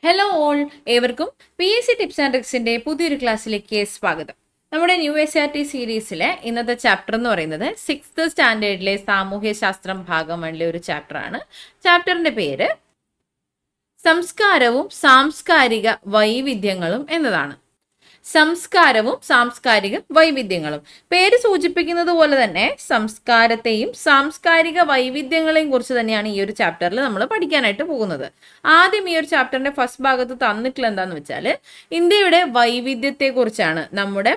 Hello all, ഏവർക്കും PSC tips and ട്രിക്സിന്റെ പുതിയൊരു ക്ലാസ്സിലേക്ക് സ്വാഗതം. നമ്മുടെ ന്യൂ SRT സീരീസിലെ ഇന്നത്തെ ചാപ്റ്റർ എന്ന് പറയുന്നത് 6th സ്റ്റാൻഡേർഡിലെ സാമൂഹ്യ ശാസ്ത്രം ഭാഗം 1 ഒരു ചാപ്റ്റർ ആണ്. ചാപ്റ്ററിന്റെ പേര് സംസ്കാരവും സാംസ്കാരിക വൈവിധ്യങ്ങളും എന്നതാണ്. സംസ്കാരവും സാംസ്കാരിക വൈവിധ്യങ്ങളും പേര് സൂചിപ്പിക്കുന്നത് പോലെ തന്നെ സംസ്കാരത്തെയും സാംസ്കാരിക വൈവിധ്യങ്ങളെയും കുറിച്ച് തന്നെയാണ് ഈ ഒരു ചാപ്റ്ററിൽ നമ്മൾ പഠിക്കാനായിട്ട് പോകുന്നത്. ആദ്യം ഈ ഒരു ചാപ്റ്ററിന്റെ ഫസ്റ്റ് ഭാഗത്ത് തന്നിട്ടുള്ള എന്താന്ന് വെച്ചാൽ ഇന്ത്യയുടെ വൈവിധ്യത്തെ കുറിച്ചാണ്. നമ്മുടെ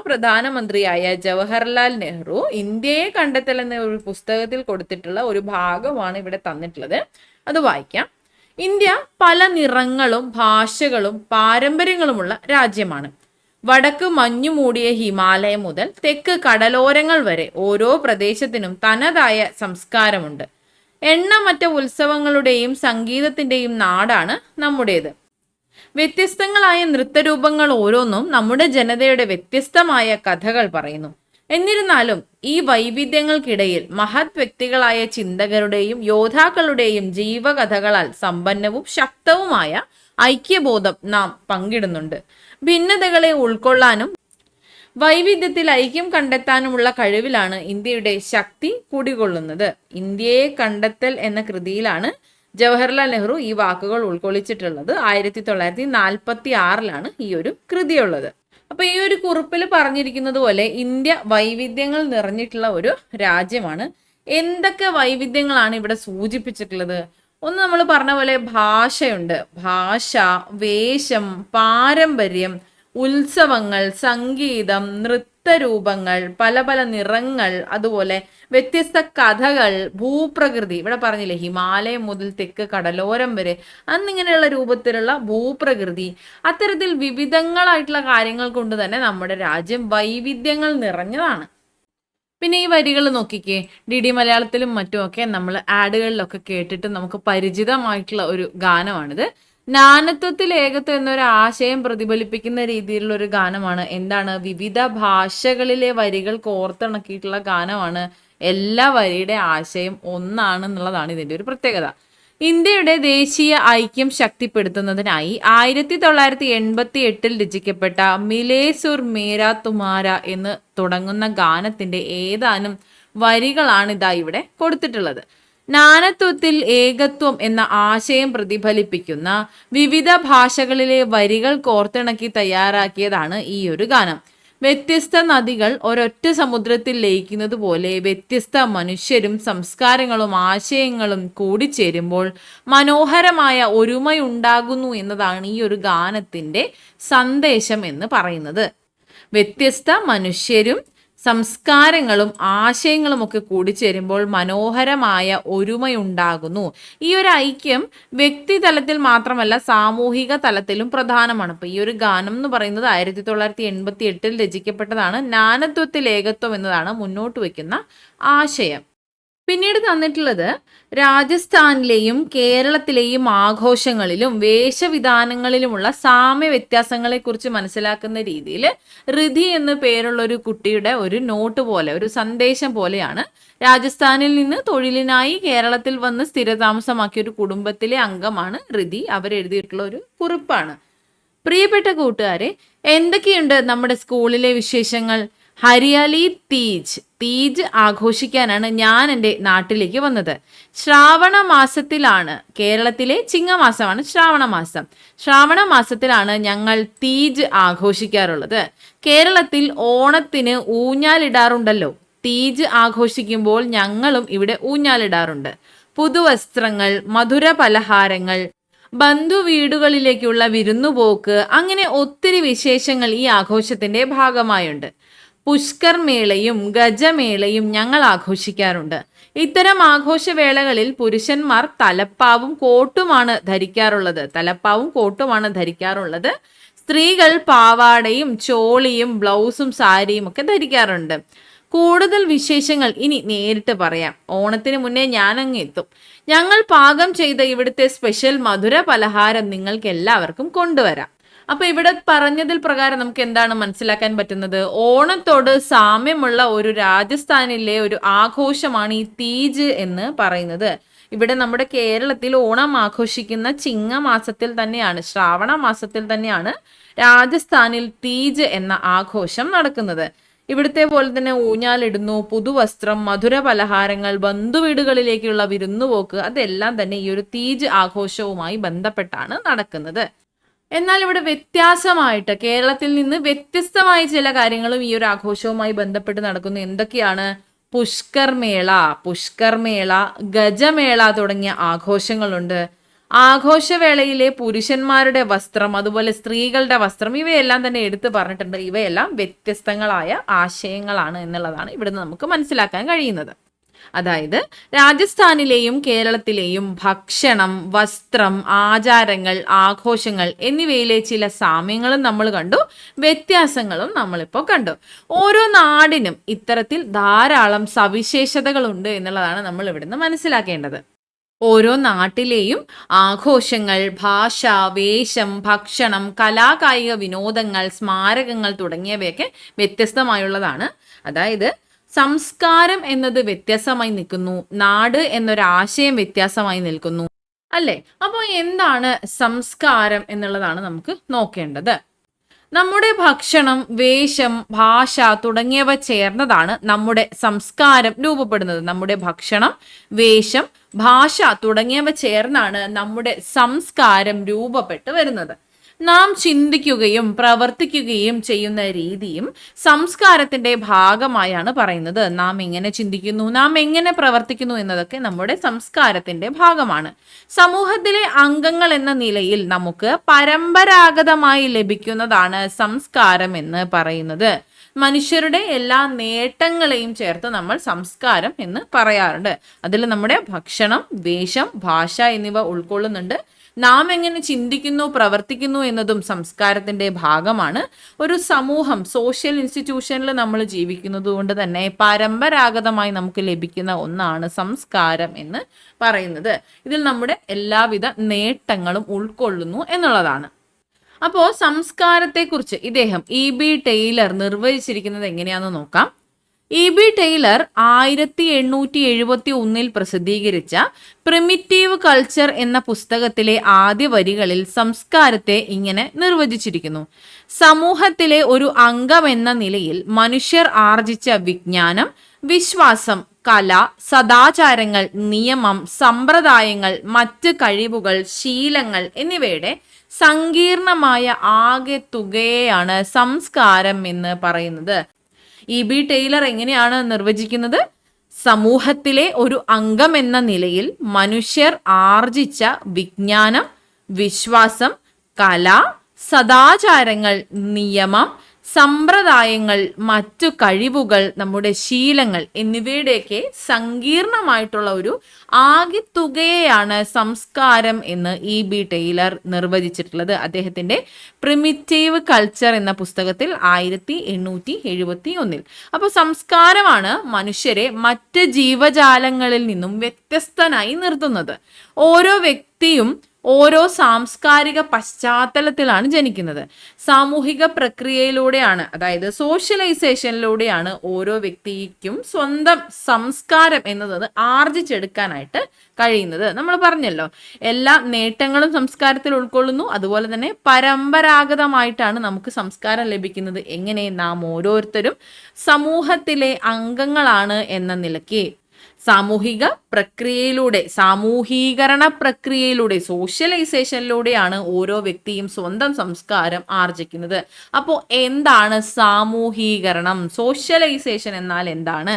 പ്രധാനമന്ത്രിയായ ജവഹർലാൽ നെഹ്റു ഇന്ത്യയെ കണ്ടെത്തൽ എന്ന ഒരു പുസ്തകത്തിൽ കൊടുത്തിട്ടുള്ള ഒരു ഭാഗമാണ് ഇവിടെ തന്നിട്ടുള്ളത്. അത് വായിക്കാം. ഇന്ത്യ പല നിറങ്ങളും ഭാഷകളും പാരമ്പര്യങ്ങളുമുള്ള രാജ്യമാണ്. വടക്ക് മഞ്ഞു മൂടിയ ഹിമാലയം മുതൽ തെക്ക് കടലോരങ്ങൾ വരെ ഓരോ പ്രദേശത്തിനും തനതായ സംസ്കാരമുണ്ട്. എണ്ണമറ്റ ഉത്സവങ്ങളുടെയും സംഗീതത്തിന്റെയും നാടാണ് നമ്മുടേത്. വ്യത്യസ്തങ്ങളായ നൃത്തരൂപങ്ങൾ ഓരോന്നും നമ്മുടെ ജനതയുടെ വ്യത്യസ്തമായ കഥകൾ പറയുന്നു. എന്നിരുന്നാലും ഈ വൈവിധ്യങ്ങൾക്കിടയിൽ മഹത് വ്യക്തികളായ ചിന്തകരുടെയും യോദ്ധാക്കളുടെയും ജീവകഥകളാൽ സമ്പന്നവും ശക്തവുമായ ഐക്യബോധം നാം പങ്കിടുന്നുണ്ട്. ഭിന്നതകളെ ഉൾക്കൊള്ളാനും വൈവിധ്യത്തിൽ ഐക്യം കണ്ടെത്താനുമുള്ള കഴിവിലാണ് ഇന്ത്യയുടെ ശക്തി കുടികൊള്ളുന്നത്. ഇന്ത്യയെ കണ്ടെത്തൽ എന്ന കൃതിയിലാണ് ജവഹർലാൽ നെഹ്റു ഈ വാക്കുകൾ ഉൾക്കൊള്ളിച്ചിട്ടുള്ളത്. 1946 ഈ ഒരു കൃതിയുള്ളത്. അപ്പൊ ഈ ഒരു കുറിപ്പിൽ പറഞ്ഞിരിക്കുന്നത് പോലെ ഇന്ത്യ വൈവിധ്യങ്ങൾ നിറഞ്ഞിട്ടുള്ള ഒരു രാജ്യമാണ്. എന്തൊക്കെ വൈവിധ്യങ്ങളാണ് ഇവിടെ സൂചിപ്പിച്ചിട്ടുള്ളത്? ഒന്ന് നമ്മൾ പറഞ്ഞ പോലെ ഭാഷയുണ്ട്. ഭാഷ, വേഷം, പാരമ്പര്യം, ഉത്സവങ്ങൾ, സംഗീതം, നൃത്തരൂപങ്ങൾ, പല പല നിറങ്ങൾ, അതുപോലെ വ്യത്യസ്ത കഥകൾ, ഭൂപ്രകൃതി. ഇവിടെ പറഞ്ഞില്ലേ ഹിമാലയം മുതൽ തെക്ക് കടലോരം വരെ അന്നിങ്ങനെയുള്ള രൂപത്തിലുള്ള ഭൂപ്രകൃതി. അത്തരത്തിൽ വിവിധങ്ങളായിട്ടുള്ള കാര്യങ്ങൾ കൊണ്ട് തന്നെ നമ്മുടെ രാജ്യം വൈവിധ്യങ്ങൾ നിറഞ്ഞതാണ്. പിന്നെ ഈ വരികൾ നോക്കിക്കേ, DD മലയാളത്തിലും മറ്റുമൊക്കെ നമ്മൾ ആഡുകളിലൊക്കെ കേട്ടിട്ട് നമുക്ക് പരിചിതമായിട്ടുള്ള ഒരു ഗാനമാണിത്. നാനത്വത്തിൽ ഏകത്വം എന്നൊരു ആശയം പ്രതിഫലിപ്പിക്കുന്ന രീതിയിലുള്ള ഒരു ഗാനമാണ്. എന്താണ്? വിവിധ ഭാഷകളിലെ വരികൾ കോർത്തിണക്കിയിട്ടുള്ള ഗാനമാണ്. എല്ലാ വരിയുടെ ആശയം ഒന്നാണെന്നുള്ളതാണ് ഇതിൻ്റെ ഒരു പ്രത്യേകത. ഇന്ത്യയുടെ ദേശീയ ഐക്യം ശക്തിപ്പെടുത്തുന്നതിനായി 1988 രചിക്കപ്പെട്ട മിലേ സുർ മേരാ തുമാര എന്ന് തുടങ്ങുന്ന ഗാനത്തിന്റെ ഏതാനും വരികളാണ് ഇതാ ഇവിടെ കൊടുത്തിട്ടുള്ളത്. നാനത്വത്തിൽ ഏകത്വം എന്ന ആശയം പ്രതിഫലിപ്പിക്കുന്ന വിവിധ ഭാഷകളിലെ വരികൾ കോർത്തിണക്കി തയ്യാറാക്കിയതാണ് ഈ ഒരു ഗാനം. വ്യത്യസ്ത നദികൾ ഒരൊറ്റ സമുദ്രത്തിൽ ലയിക്കുന്നത് പോലെ വ്യത്യസ്ത മനുഷ്യരും സംസ്കാരങ്ങളും ആശയങ്ങളും കൂടിച്ചേരുമ്പോൾ മനോഹരമായ ഒരുമയുണ്ടാകുന്നു എന്നതാണ് ഈ ഒരു ഗാനത്തിന്റെ സന്ദേശം എന്ന് പറയുന്നത്. വ്യത്യസ്ത മനുഷ്യരും സംസ്കാരങ്ങളും ആശയങ്ങളും ഒക്കെ കൂടിച്ചേരുമ്പോൾ മനോഹരമായ ഒരുമയുണ്ടാകുന്നു. ഈ ഒരു ഐക്യം വ്യക്തിതലത്തിൽ മാത്രമല്ല സാമൂഹിക തലത്തിലും പ്രധാനമാണ്. അപ്പൊ ഈ ഒരു ഗാനം എന്ന് പറയുന്നത് 1988 രചിക്കപ്പെട്ടതാണ്. നാനത്വത്തിൽ ഏകത്വം എന്നതാണ് മുന്നോട്ട് വെക്കുന്ന ആശയം. പിന്നീട് തന്നിട്ടുള്ളത് രാജസ്ഥാനിലെയും കേരളത്തിലെയും ആഘോഷങ്ങളിലും വേഷവിധാനങ്ങളിലുമുള്ള സാമ്യ വ്യത്യാസങ്ങളെ കുറിച്ച് മനസ്സിലാക്കുന്ന രീതിയിൽ റിധി എന്ന് പേരുള്ള ഒരു കുട്ടിയുടെ ഒരു നോട്ട് പോലെ, ഒരു സന്ദേശം പോലെയാണ്. രാജസ്ഥാനിൽ നിന്ന് തൊഴിലിനായി കേരളത്തിൽ വന്ന് സ്ഥിരതാമസമാക്കിയ ഒരു കുടുംബത്തിലെ അംഗമാണ് റിധി. അവരെഴുതിയിട്ടുള്ള ഒരു കുറിപ്പാണ്. പ്രിയപ്പെട്ട കൂട്ടുകാരെ, എന്തൊക്കെയുണ്ട് നമ്മുടെ സ്കൂളിലെ വിശേഷങ്ങൾ? ഹരിയാലി തീജ് ആഘോഷിക്കാനാണ് ഞാൻ എൻ്റെ നാട്ടിലേക്ക് വന്നത്. ശ്രാവണ മാസത്തിലാണ്, കേരളത്തിലെ ചിങ്ങമാസമാണ് ശ്രാവണ മാസത്തിലാണ് ഞങ്ങൾ തീജ് ആഘോഷിക്കാറുള്ളത്. കേരളത്തിൽ ഓണത്തിന് ഊഞ്ഞാലിടാറുണ്ടല്ലോ. തീജ് ആഘോഷിക്കുമ്പോൾ ഞങ്ങളും ഇവിടെ ഊഞ്ഞാലിടാറുണ്ട്. പുതുവസ്ത്രങ്ങൾ, മധുര പലഹാരങ്ങൾ, ബന്ധുവീടുകളിലേക്കുള്ള വിരുന്നുപോക്ക്, അങ്ങനെ ഒത്തിരി വിശേഷങ്ങൾ ഈ ആഘോഷത്തിന്റെ ഭാഗമായുണ്ട്. പുഷ്കർ മേളയും ഗജമേളയും ഞങ്ങൾ ആഘോഷിക്കാറുണ്ട്. ഇത്തരം ആഘോഷവേളകളിൽ പുരുഷന്മാർ തലപ്പാവും കോട്ടുമാണ് ധരിക്കാറുള്ളത്. സ്ത്രീകൾ പാവാടയും ചോളിയും ബ്ലൗസും സാരിയും ഒക്കെ ധരിക്കാറുണ്ട്. കൂടുതൽ വിശേഷങ്ങൾ ഇനി നേരിട്ട് പറയാം. ഓണത്തിന് മുന്നേ ഞാനങ്ങ് എത്തും. ഞങ്ങൾ പാകം ചെയ്ത ഇവിടുത്തെ സ്പെഷ്യൽ മധുര പലഹാരം നിങ്ങൾക്ക് എല്ലാവർക്കും കൊണ്ടുവരാം. അപ്പൊ ഇവിടെ പറഞ്ഞതിൽ പ്രകാരം നമുക്ക് എന്താണ് മനസ്സിലാക്കാൻ പറ്റുന്നത്? ഓണത്തോട് സാമ്യമുള്ള ഒരു രാജസ്ഥാനിലെ ഒരു ആഘോഷമാണ് ഈ തീജ് എന്ന് പറയുന്നത്. ഇവിടെ നമ്മുടെ കേരളത്തിൽ ഓണം ആഘോഷിക്കുന്ന ചിങ്ങമാസത്തിൽ തന്നെയാണ്, ശ്രാവണ മാസത്തിൽ തന്നെയാണ് രാജസ്ഥാനിൽ തീജ് എന്ന ആഘോഷം നടക്കുന്നത്. ഇവിടുത്തെ പോലെ തന്നെ ഊഞ്ഞാലിടുന്നു, പുതുവസ്ത്രം, മധുര പലഹാരങ്ങൾ, ബന്ധുവീടുകളിലേക്കുള്ള വിരുന്നുപോക്ക്, അതെല്ലാം തന്നെ ഈ ഒരു തീജ് ആഘോഷവുമായി ബന്ധപ്പെട്ടാണ് നടക്കുന്നത്. എന്നാൽ ഇവിടെ വ്യത്യാസമായിട്ട് കേരളത്തിൽ നിന്ന് വ്യത്യസ്തമായ ചില കാര്യങ്ങളും ഈ ഒരു ആഘോഷവുമായി ബന്ധപ്പെട്ട് നടക്കുന്നു. എന്തൊക്കെയാണ്? പുഷ്കർമേള, ഗജമേള തുടങ്ങിയ ആഘോഷങ്ങളുണ്ട്. ആഘോഷവേളയിലെ പുരുഷന്മാരുടെ വസ്ത്രം, അതുപോലെ സ്ത്രീകളുടെ വസ്ത്രം, ഇവയെല്ലാം തന്നെ എടുത്തു പറഞ്ഞിട്ടുണ്ട്. ഇവയെല്ലാം വ്യത്യസ്തങ്ങളായ ആശയങ്ങളാണ് എന്നുള്ളതാണ് ഇവിടുന്ന് നമുക്ക് മനസ്സിലാക്കാൻ കഴിയുന്നത്. അതായത് രാജസ്ഥാനിലെയും കേരളത്തിലെയും ഭക്ഷണം, വസ്ത്രം, ആചാരങ്ങൾ, ആഘോഷങ്ങൾ എന്നിവയിലെ ചില സാമ്യങ്ങളും നമ്മൾ കണ്ടു, വ്യത്യാസങ്ങളും നമ്മളിപ്പോൾ കണ്ടു. ഓരോ നാടിനും ഇത്തരത്തിൽ ധാരാളം സവിശേഷതകളുണ്ട് എന്നുള്ളതാണ് നമ്മൾ ഇവിടുന്ന് മനസ്സിലാക്കേണ്ടത്. ഓരോ നാട്ടിലെയും ആഘോഷങ്ങൾ, ഭാഷ, വേഷം, ഭക്ഷണം, കലാകായിക വിനോദങ്ങൾ, സ്മാരകങ്ങൾ തുടങ്ങിയവയൊക്കെ വ്യത്യസ്തമായുള്ളതാണ്. അതായത് സംസ്കാരം എന്നത് വ്യത്യാസമായി നിൽക്കുന്നു, നാട് എന്നൊരാശയം വ്യത്യാസമായി നിൽക്കുന്നു, അല്ലേ? അപ്പോൾ എന്താണ് സംസ്കാരം എന്നുള്ളതാണ് നമുക്ക് നോക്കേണ്ടത്. നമ്മുടെ ഭക്ഷണം, വേഷം, ഭാഷ തുടങ്ങിയവ ചേർന്നതാണ് നമ്മുടെ സംസ്കാരം രൂപപ്പെടുന്നത്. നമ്മുടെ ഭക്ഷണം, വേഷം, ഭാഷ തുടങ്ങിയവ ചേർന്നാണ് നമ്മുടെ സംസ്കാരം രൂപപ്പെട്ട് വരുന്നത്. നാം ചിന്തിക്കുകയും പ്രവർത്തിക്കുകയും ചെയ്യുന്ന രീതിയും സംസ്കാരത്തിന്റെ ഭാഗമായാണ് പറയുന്നത്. നാം എങ്ങനെ ചിന്തിക്കുന്നു, നാം എങ്ങനെ പ്രവർത്തിക്കുന്നു എന്നതൊക്കെ നമ്മുടെ സംസ്കാരത്തിന്റെ ഭാഗമാണ്. സമൂഹത്തിലെ അംഗങ്ങൾ എന്ന നിലയിൽ നമുക്ക് പരമ്പരാഗതമായി ലഭിക്കുന്നതാണ് സംസ്കാരം എന്ന് പറയുന്നത്. മനുഷ്യരുടെ എല്ലാ നേട്ടങ്ങളെയും ചേർത്ത് നമ്മൾ സംസ്കാരം എന്ന് പറയാറുണ്ട്. അതിൽ നമ്മുടെ ഭക്ഷണം, വേഷം, ഭാഷ എന്നിവ ഉൾക്കൊള്ളുന്നുണ്ട്. നാം എങ്ങനെ ചിന്തിക്കുന്നു, പ്രവർത്തിക്കുന്നു എന്നതും സംസ്കാരത്തിന്റെ ഭാഗമാണ്. ഒരു സമൂഹം, സോഷ്യൽ ഇൻസ്റ്റിറ്റ്യൂഷനിൽ നമ്മൾ ജീവിക്കുന്നത് കൊണ്ട് തന്നെ പരമ്പരാഗതമായി നമുക്ക് ലഭിക്കുന്ന ഒന്നാണ് സംസ്കാരം എന്ന് പറയുന്നത്. ഇതിൽ നമ്മുടെ എല്ലാവിധ നേട്ടങ്ങളും ഉൾക്കൊള്ളുന്നു എന്നുള്ളതാണ്. അപ്പോൾ സംസ്കാരത്തെക്കുറിച്ച് ഇദ്ദേഹം E.B. ടൈലർ നിർവചിച്ചിരിക്കുന്നത് എങ്ങനെയാണെന്ന് നോക്കാം. E.B. ടൈലർ 1871 പ്രസിദ്ധീകരിച്ച പ്രിമിറ്റീവ് കൾച്ചർ എന്ന പുസ്തകത്തിലെ ആദ്യ വരികളിൽ സംസ്കാരത്തെ ഇങ്ങനെ നിർവചിച്ചിരിക്കുന്നു: സമൂഹത്തിലെ ഒരു അംഗം എന്ന നിലയിൽ മനുഷ്യർ ആർജിച്ച വിജ്ഞാനം, വിശ്വാസം, കല, സദാചാരങ്ങൾ, നിയമം, സമ്പ്രദായങ്ങൾ, മറ്റ് കഴിവുകൾ, ശീലങ്ങൾ എന്നിവയുടെ സങ്കീർണമായ ആകെ തുകയെയാണ് സംസ്കാരം എന്ന് പറയുന്നത്. E.B. ടൈലർ എങ്ങനെയാണ് നിർവചിക്കുന്നത്? സമൂഹത്തിലെ ഒരു അംഗം എന്ന നിലയിൽ മനുഷ്യർ ആർജിച്ച വിജ്ഞാനം, വിശ്വാസം, കല, സദാചാരങ്ങൾ, നിയമം, സമ്പ്രദായങ്ങൾ, മറ്റു കഴിവുകൾ, നമ്മുടെ ശീലങ്ങൾ എന്നിവയുടെയൊക്കെ സങ്കീർണമായിട്ടുള്ള ഒരു ആകെ തുകയെയാണ് സംസ്കാരം എന്ന് E.B. ടൈലർ നിർവചിച്ചിട്ടുള്ളത് അദ്ദേഹത്തിന്റെ പ്രിമിറ്റീവ് കൾച്ചർ എന്ന പുസ്തകത്തിൽ 1871. അപ്പോൾ സംസ്കാരമാണ് മനുഷ്യരെ മറ്റ് ജീവജാലങ്ങളിൽ നിന്നും വ്യത്യസ്തനായി നിർത്തുന്നത്. ഓരോ വ്യക്തിയും ഓരോ സാംസ്കാരിക പശ്ചാത്തലത്തിലാണ് ജനിക്കുന്നത്. സാമൂഹിക പ്രക്രിയയിലൂടെയാണ്, അതായത് സോഷ്യലൈസേഷനിലൂടെയാണ് ഓരോ വ്യക്തിക്കും സ്വന്തം സംസ്കാരം എന്നത് ആർജിച്ചെടുക്കാനായിട്ട് കഴിയുന്നത്. നമ്മൾ പറഞ്ഞല്ലോ, എല്ലാ നേട്ടങ്ങളും സംസ്കാരത്തിൽ ഉൾക്കൊള്ളുന്നു. അതുപോലെ തന്നെ പരമ്പരാഗതമായിട്ടാണ് നമുക്ക് സംസ്കാരം ലഭിക്കുന്നത്. എങ്ങനെ? നാം ഓരോരുത്തരും സമൂഹത്തിലെ അംഗങ്ങളാണ് എന്ന നിലയ്ക്ക് സാമൂഹീകരണ പ്രക്രിയയിലൂടെ, സോഷ്യലൈസേഷനിലൂടെയാണ് ഓരോ വ്യക്തിയും സ്വന്തം സംസ്കാരം ആർജിക്കുന്നത്. അപ്പോൾ എന്താണ് സാമൂഹീകരണം? സോഷ്യലൈസേഷൻ എന്നാൽ എന്താണ്?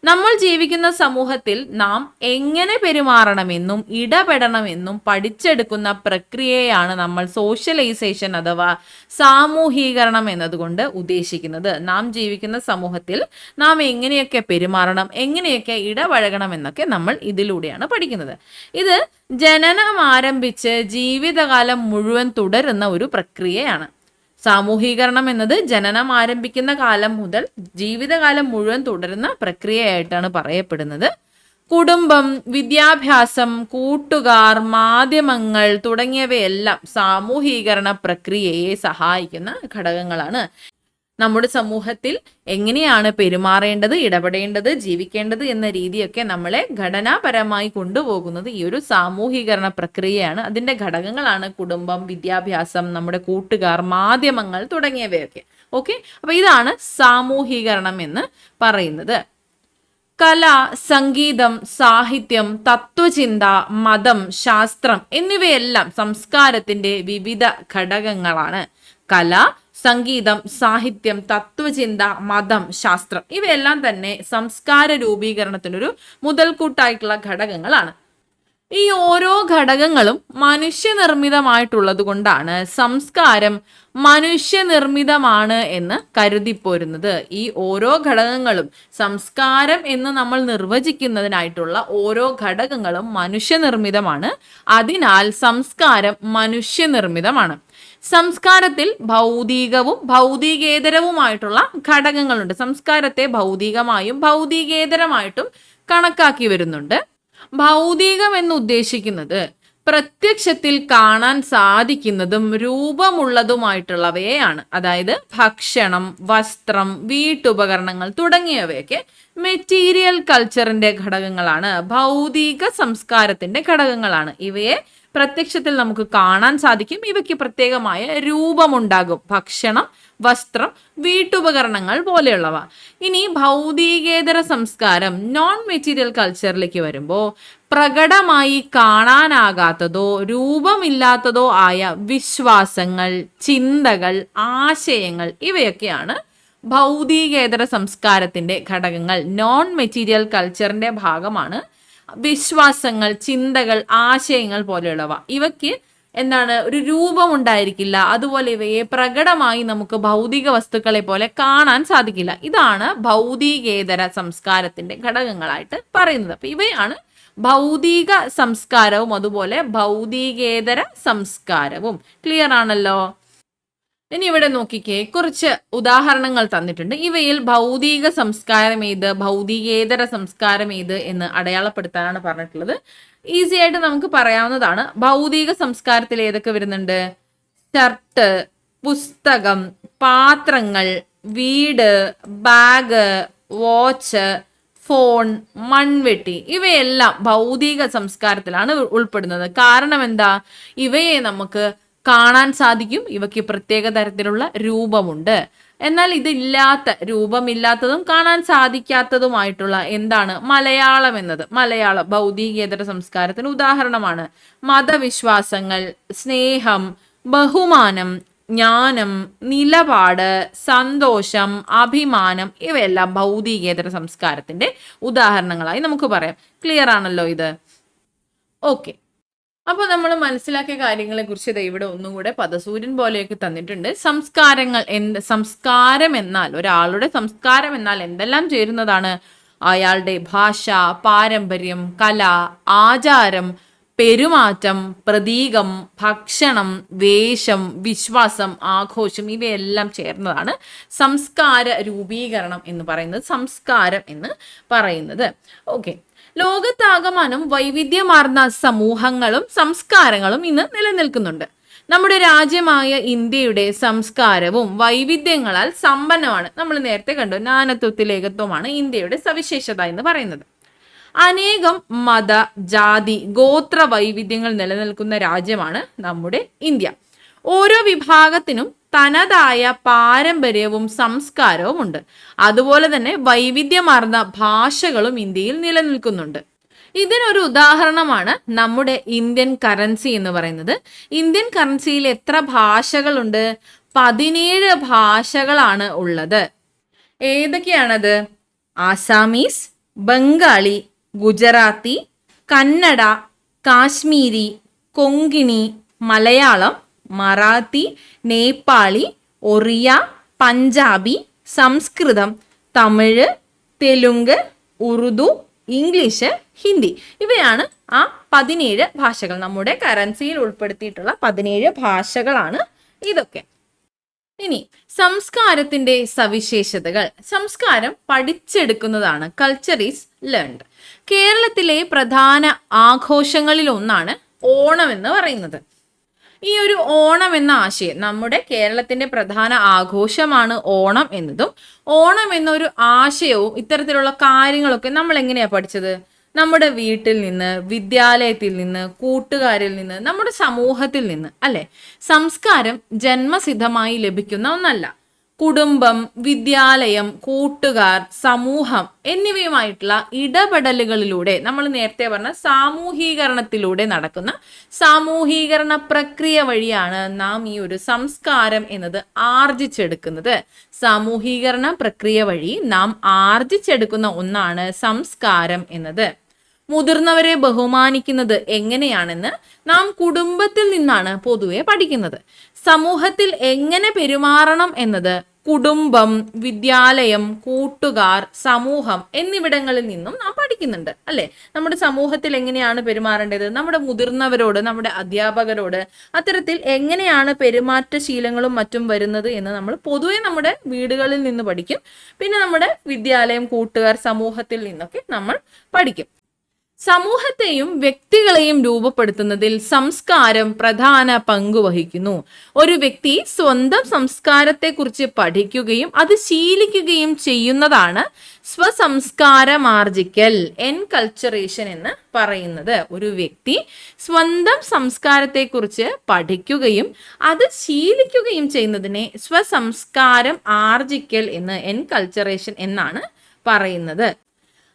നമ്മൾ ജീവിക്കുന്ന സമൂഹത്തിൽ നാം എങ്ങനെ പെരുമാറണമെന്നും ഇടപെടണമെന്നും പഠിച്ചെടുക്കുന്ന പ്രക്രിയയാണ് നമ്മൾ സോഷ്യലൈസേഷൻ അഥവാ സാമൂഹീകരണം എന്നതുകൊണ്ട് ഉദ്ദേശിക്കുന്നത്. നാം ജീവിക്കുന്ന സമൂഹത്തിൽ നാം എങ്ങനെയൊക്കെ പെരുമാറണം, എങ്ങനെയൊക്കെ ഇടപഴകണം എന്നൊക്കെ നമ്മൾ ഇതിലൂടെയാണ് പഠിക്കുന്നത്. ഇത് ജനനം ആരംഭിച്ച് ജീവിതകാലം മുഴുവൻ തുടരുന്ന ഒരു പ്രക്രിയയാണ്. സാമൂഹീകരണം എന്നത് ജനനം ആരംഭിക്കുന്ന കാലം മുതൽ ജീവിതകാലം മുഴുവൻ തുടരുന്ന പ്രക്രിയയായിട്ടാണ് പറയപ്പെടുന്നത്. കുടുംബം, വിദ്യാഭ്യാസം, കൂട്ടുകാർ, മാധ്യമങ്ങൾ തുടങ്ങിയവയെല്ലാം സാമൂഹീകരണ പ്രക്രിയയെ സഹായിക്കുന്ന ഘടകങ്ങളാണ്. നമ്മുടെ സമൂഹത്തിൽ എങ്ങനെയാണ് പെരുമാറേണ്ടത്, ഇടപെടേണ്ടത്, ജീവിക്കേണ്ടത് എന്ന രീതിയൊക്കെ നമ്മളെ ഘടനാപരമായി കൊണ്ടുപോകുന്നത് ഈ ഒരു സാമൂഹീകരണ പ്രക്രിയയാണ്. അതിന്റെ ഘടകങ്ങളാണ് കുടുംബം, വിദ്യാഭ്യാസം, നമ്മുടെ കൂട്ടുകാർ, മാധ്യമങ്ങൾ തുടങ്ങിയവയൊക്കെ. ഓക്കെ, അപ്പൊ ഇതാണ് സാമൂഹീകരണം എന്ന് പറയുന്നത്. കല, സംഗീതം, സാഹിത്യം, തത്വചിന്ത, മതം, ശാസ്ത്രം എന്നിവയെല്ലാം സംസ്കാരത്തിന്റെ വിവിധ ഘടകങ്ങളാണ്. കല, സംഗീതം, സാഹിത്യം, തത്വചിന്ത, മതം, ശാസ്ത്രം ഇവയെല്ലാം തന്നെ സംസ്കാര രൂപീകരണത്തിനൊരു മുതൽക്കൂട്ടായിട്ടുള്ള ഘടകങ്ങളാണ്. ഈ ഓരോ ഘടകങ്ങളും മനുഷ്യനിർമ്മിതമായിട്ടുള്ളത് കൊണ്ടാണ് സംസ്കാരം മനുഷ്യനിർമ്മിതമാണ് എന്ന് കരുതിപ്പോരുന്നത്. ഈ ഓരോ ഘടകങ്ങളും, സംസ്കാരം എന്ന് നമ്മൾ നിർവചിക്കുന്നതിനായിട്ടുള്ള ഓരോ ഘടകങ്ങളും മനുഷ്യനിർമ്മിതമാണ്. അതിനാൽ സംസ്കാരം മനുഷ്യനിർമ്മിതമാണ്. സംസ്കാരത്തിൽ ഭൗതികവും ഭൗതികേതരവുമായിട്ടുള്ള ഘടകങ്ങളുണ്ട്. സംസ്കാരത്തെ ഭൗതികമായും ഭൗതികേതരമായിട്ടും കണക്കാക്കി വരുന്നുണ്ട്. ഭൗതികം എന്ന് ഉദ്ദേശിക്കുന്നത് പ്രത്യക്ഷത്തിൽ കാണാൻ സാധിക്കുന്നതും രൂപമുള്ളതുമായിട്ടുള്ളവയാണ്. അതായത് ഭക്ഷണം, വസ്ത്രം, വീട്ടുപകരണങ്ങൾ തുടങ്ങിയവയൊക്കെ മെറ്റീരിയൽ കൾച്ചറിന്റെ ഘടകങ്ങളാണ്, ഭൗതിക സംസ്കാരത്തിന്റെ ഘടകങ്ങളാണ്. ഇവയെ പ്രത്യക്ഷത്തിൽ നമുക്ക് കാണാൻ സാധിക്കും. ഇവയ്ക്ക് പ്രത്യേകമായ രൂപമുണ്ടാകും. ഭക്ഷണം, വസ്ത്രം, വീട്ടുപകരണങ്ങൾ പോലെയുള്ളവ. ഇനി ഭൗതികേതര സംസ്കാരം, നോൺ മെറ്റീരിയൽ കൾച്ചറിലേക്ക് വരുമ്പോൾ പ്രകടമായി കാണാനാകാത്തതോ രൂപമില്ലാത്തതോ ആയ വിശ്വാസങ്ങൾ, ചിന്തകൾ, ആശയങ്ങൾ ഇവയൊക്കെയാണ് ഭൗതികേതര സംസ്കാരത്തിന്റെ ഘടകങ്ങൾ. നോൺ മെറ്റീരിയൽ കൾച്ചറിന്റെ ഭാഗമാണ് വിശ്വാസങ്ങൾ, ചിന്തകൾ, ആശയങ്ങൾ പോലെയുള്ളവ. ഇവയ്ക്ക് എന്താണ്, ഒരു രൂപം ഉണ്ടായിരിക്കില്ല. അതുപോലെ ഇവയെ പ്രകടമായി നമുക്ക് ഭൗതിക വസ്തുക്കളെ പോലെ കാണാൻ സാധിക്കില്ല. ഇതാണ് ഭൗതികേതര സംസ്കാരത്തിന്റെ ഘടകങ്ങളായിട്ട് പറയുന്നത്. അപ്പൊ ഇവയാണ് ഭൗതിക സംസ്കാരവും അതുപോലെ ഭൗതികേതര സംസ്കാരവും. ക്ലിയർ ആണല്ലോ? ഇനി ഇവിടെ നോക്കിക്കേ, കുറച്ച് ഉദാഹരണങ്ങൾ തന്നിട്ടുണ്ട്. ഇവയിൽ ഭൗതിക സംസ്കാരം ഏത്, ഭൗതികേതര സംസ്കാരം ഏത് എന്ന് അടയാളപ്പെടുത്താനാണ് പറഞ്ഞിട്ടുള്ളത്. ഈസി ആയിട്ട് നമുക്ക് പറയാവുന്നതാണ്. ഭൗതിക സംസ്കാരത്തിൽ ഏതൊക്കെ വരുന്നുണ്ട്? ഷർട്ട്, പുസ്തകം, പാത്രങ്ങൾ, വീട്, ബാഗ്, വാച്ച്, ഫോൺ, മൺവെട്ടി ഇവയെല്ലാം ഭൗതിക സംസ്കാരത്തിലാണ് ഉൾപ്പെടുന്നത്. കാരണം എന്താ? ഇവയെ നമുക്ക് കാണാൻ സാധിക്കും. ഇവയ്ക്ക് പ്രത്യേക തരത്തിലുള്ള രൂപമുണ്ട്. എന്നാൽ ഇതില്ലാത്ത, രൂപമില്ലാത്തതും കാണാൻ സാധിക്കാത്തതുമായിട്ടുള്ള എന്താണ് മലയാളം എന്നത്? മലയാളം ഭൗതികേതര സംസ്കാരത്തിന് ഉദാഹരണമാണ്. മതവിശ്വാസങ്ങൾ, സ്നേഹം, ബഹുമാനം, ജ്ഞാനം, നിലപാട്, സന്തോഷം, അഭിമാനം ഇവയെല്ലാം ഭൗതികേതര സംസ്കാരത്തിന്റെ ഉദാഹരണങ്ങളായി നമുക്ക് പറയാം. ക്ലിയർ ആണല്ലോ ഇത്? ഓക്കെ, അപ്പോൾ നമ്മൾ മനസ്സിലാക്കിയ കാര്യങ്ങളെ കുറിച്ച് ഇവിടെ ഒന്നും കൂടെ പദസൂര്യൻ പോലെയൊക്കെ തന്നിട്ടുണ്ട്. സംസ്കാരങ്ങൾ സംസ്കാരം എന്നാൽ, ഒരാളുടെ സംസ്കാരം എന്നാൽ എന്തെല്ലാം ചേരുന്നതാണ്? അയാളുടെ ഭാഷ, പാരമ്പര്യം, കല, ആചാരം, പെരുമാറ്റം, പ്രതീകം, ഭക്ഷണം, വേഷം, വിശ്വാസം, ആഘോഷം ഇവയെല്ലാം ചേർന്നതാണ് സംസ്കാര രൂപീകരണം എന്ന് പറയുന്നത്, സംസ്കാരം എന്ന് പറയുന്നത്. ഓക്കെ, ലോകത്താകമാനം വൈവിധ്യമാർന്ന സമൂഹങ്ങളും സംസ്കാരങ്ങളും ഇന്ന് നിലനിൽക്കുന്നുണ്ട്. നമ്മുടെ രാജ്യമായ ഇന്ത്യയുടെ സംസ്കാരവും വൈവിധ്യങ്ങളാൽ സമ്പന്നമാണ്. നമ്മൾ നേരത്തെ കണ്ടു, നാനത്വത്തിൽ ഏകത്വമാണ് ഇന്ത്യയുടെ സവിശേഷത എന്ന് പറയുന്നത്. അനേകം മത, ജാതി, ഗോത്ര വൈവിധ്യങ്ങൾ നിലനിൽക്കുന്ന രാജ്യമാണ് നമ്മുടെ ഇന്ത്യ. ഓരോ വിഭാഗത്തിനും തനതായ പാരമ്പര്യവും സംസ്കാരവും ഉണ്ട്. അതുപോലെ തന്നെ വൈവിധ്യമാർന്ന ഭാഷകളും ഇന്ത്യയിൽ നിലനിൽക്കുന്നുണ്ട്. ഇതിനൊരു ഉദാഹരണമാണ് നമ്മുടെ ഇന്ത്യൻ കറൻസി എന്ന് പറയുന്നത്. ഇന്ത്യൻ കറൻസിയിൽ എത്ര ഭാഷകളുണ്ട്? 17 ഭാഷകളാണ് ഉള്ളത്. ഏതൊക്കെയാണത്? ആസാമീസ്, ബംഗാളി, ഗുജറാത്തി, കന്നഡ, കാശ്മീരി, കൊങ്കിണി, മലയാളം, മറാത്തി, നേപ്പാളി, ഒറിയ, പഞ്ചാബി, സംസ്കൃതം, തമിഴ്, തെലുങ്ക്, ഉറുദു, ഇംഗ്ലീഷ്, ഹിന്ദി ഇവയാണ് ആ 17 ഭാഷകൾ. നമ്മുടെ കറൻസിയിൽ ഉൾപ്പെടുത്തിയിട്ടുള്ള 17 ഭാഷകളാണ് ഇതൊക്കെ. ഇനി സംസ്കാരത്തിന്റെ സവിശേഷതകൾ. സംസ്കാരം പഠിച്ചെടുക്കുന്നതാണ്. Culture is learned. കേരളത്തിലെ പ്രധാന ആഘോഷങ്ങളിൽ ഒന്നാണ് ഓണം എന്ന് പറയുന്നത്. ഈ ഒരു ഓണം എന്ന ആശയം, നമ്മുടെ കേരളത്തിന്റെ പ്രധാന ആഘോഷമാണ് ഓണം എന്നതും ഓണം എന്നൊരു ആശയവും ഇത്തരത്തിലുള്ള കാര്യങ്ങളൊക്കെ നമ്മൾ എങ്ങനെയാ പഠിച്ചത്? നമ്മുടെ വീട്ടിൽ നിന്ന്, വിദ്യാലയത്തിൽ നിന്ന്, കൂട്ടുകാരിൽ നിന്ന്, നമ്മുടെ സമൂഹത്തിൽ നിന്ന്, അല്ലെ? സംസ്കാരം ജന്മസിദ്ധമായി ലഭിക്കുന്ന ഒന്നല്ല. കുടുംബം, വിദ്യാലയം, കൂട്ടുകാർ, സമൂഹം എന്നിവയുമായിട്ടുള്ള ഇടപെടലുകളിലൂടെ, നമ്മൾ നേരത്തെ പറഞ്ഞ സാമൂഹീകരണത്തിലൂടെ നടക്കുന്ന സാമൂഹീകരണ പ്രക്രിയ വഴിയാണ് നാം ഈ ഒരു സംസ്കാരം എന്നത് ആർജിച്ചെടുക്കുന്നത്. സാമൂഹീകരണ പ്രക്രിയ വഴി നാം ആർജിച്ചെടുക്കുന്ന ഒന്നാണ് സംസ്കാരം എന്നത്. മുതിർന്നവരെ ബഹുമാനിക്കുന്നത് എങ്ങനെയാണെന്ന് നാം കുടുംബത്തിൽ നിന്നാണ് പൊതുവെ പഠിക്കുന്നത്. സമൂഹത്തിൽ എങ്ങനെ പെരുമാറണം എന്നത് കുടുംബം, വിദ്യാലയം, കൂട്ടുകാർ, സമൂഹം എന്നിവിടങ്ങളിൽ നിന്നും നാം പഠിക്കുന്നുണ്ട്, അല്ലെ? നമ്മുടെ സമൂഹത്തിൽ എങ്ങനെയാണ് പെരുമാറേണ്ടത്, നമ്മുടെ മുതിർന്നവരോട്, നമ്മുടെ അധ്യാപകരോട്, അത്തരത്തിൽ എങ്ങനെയാണ് പെരുമാറ്റശീലങ്ങളും മറ്റും വരുന്നത് എന്ന് നമ്മൾ പൊതുവെ നമ്മുടെ വീടുകളിൽ നിന്ന് പഠിക്കും. പിന്നെ നമ്മുടെ വിദ്യാലയം, കൂട്ടുകാർ, സമൂഹത്തിൽ നിന്നൊക്കെ നമ്മൾ പഠിക്കും. സമൂഹത്തെയും വ്യക്തികളെയും രൂപപ്പെടുത്തുന്നതിൽ സംസ്കാരം പ്രധാന പങ്ക് വഹിക്കുന്നു. ഒരു വ്യക്തി സ്വന്തം സംസ്കാരത്തെക്കുറിച്ച് പഠിക്കുകയും അത് ശീലിക്കുകയും ചെയ്യുന്നതാണ് സ്വസംസ്കാരമാർജിക്കൽ, എൻകൾച്ചറേഷൻ എന്ന് പറയുന്നത്. ഒരു വ്യക്തി സ്വന്തം സംസ്കാരത്തെക്കുറിച്ച് പഠിക്കുകയും അത് ശീലിക്കുകയും ചെയ്യുന്നതിനെ സ്വസംസ്കാരം ആർജിക്കൽ എന്ന്, എൻകൾച്ചറേഷൻ എന്നാണ് പറയുന്നത്.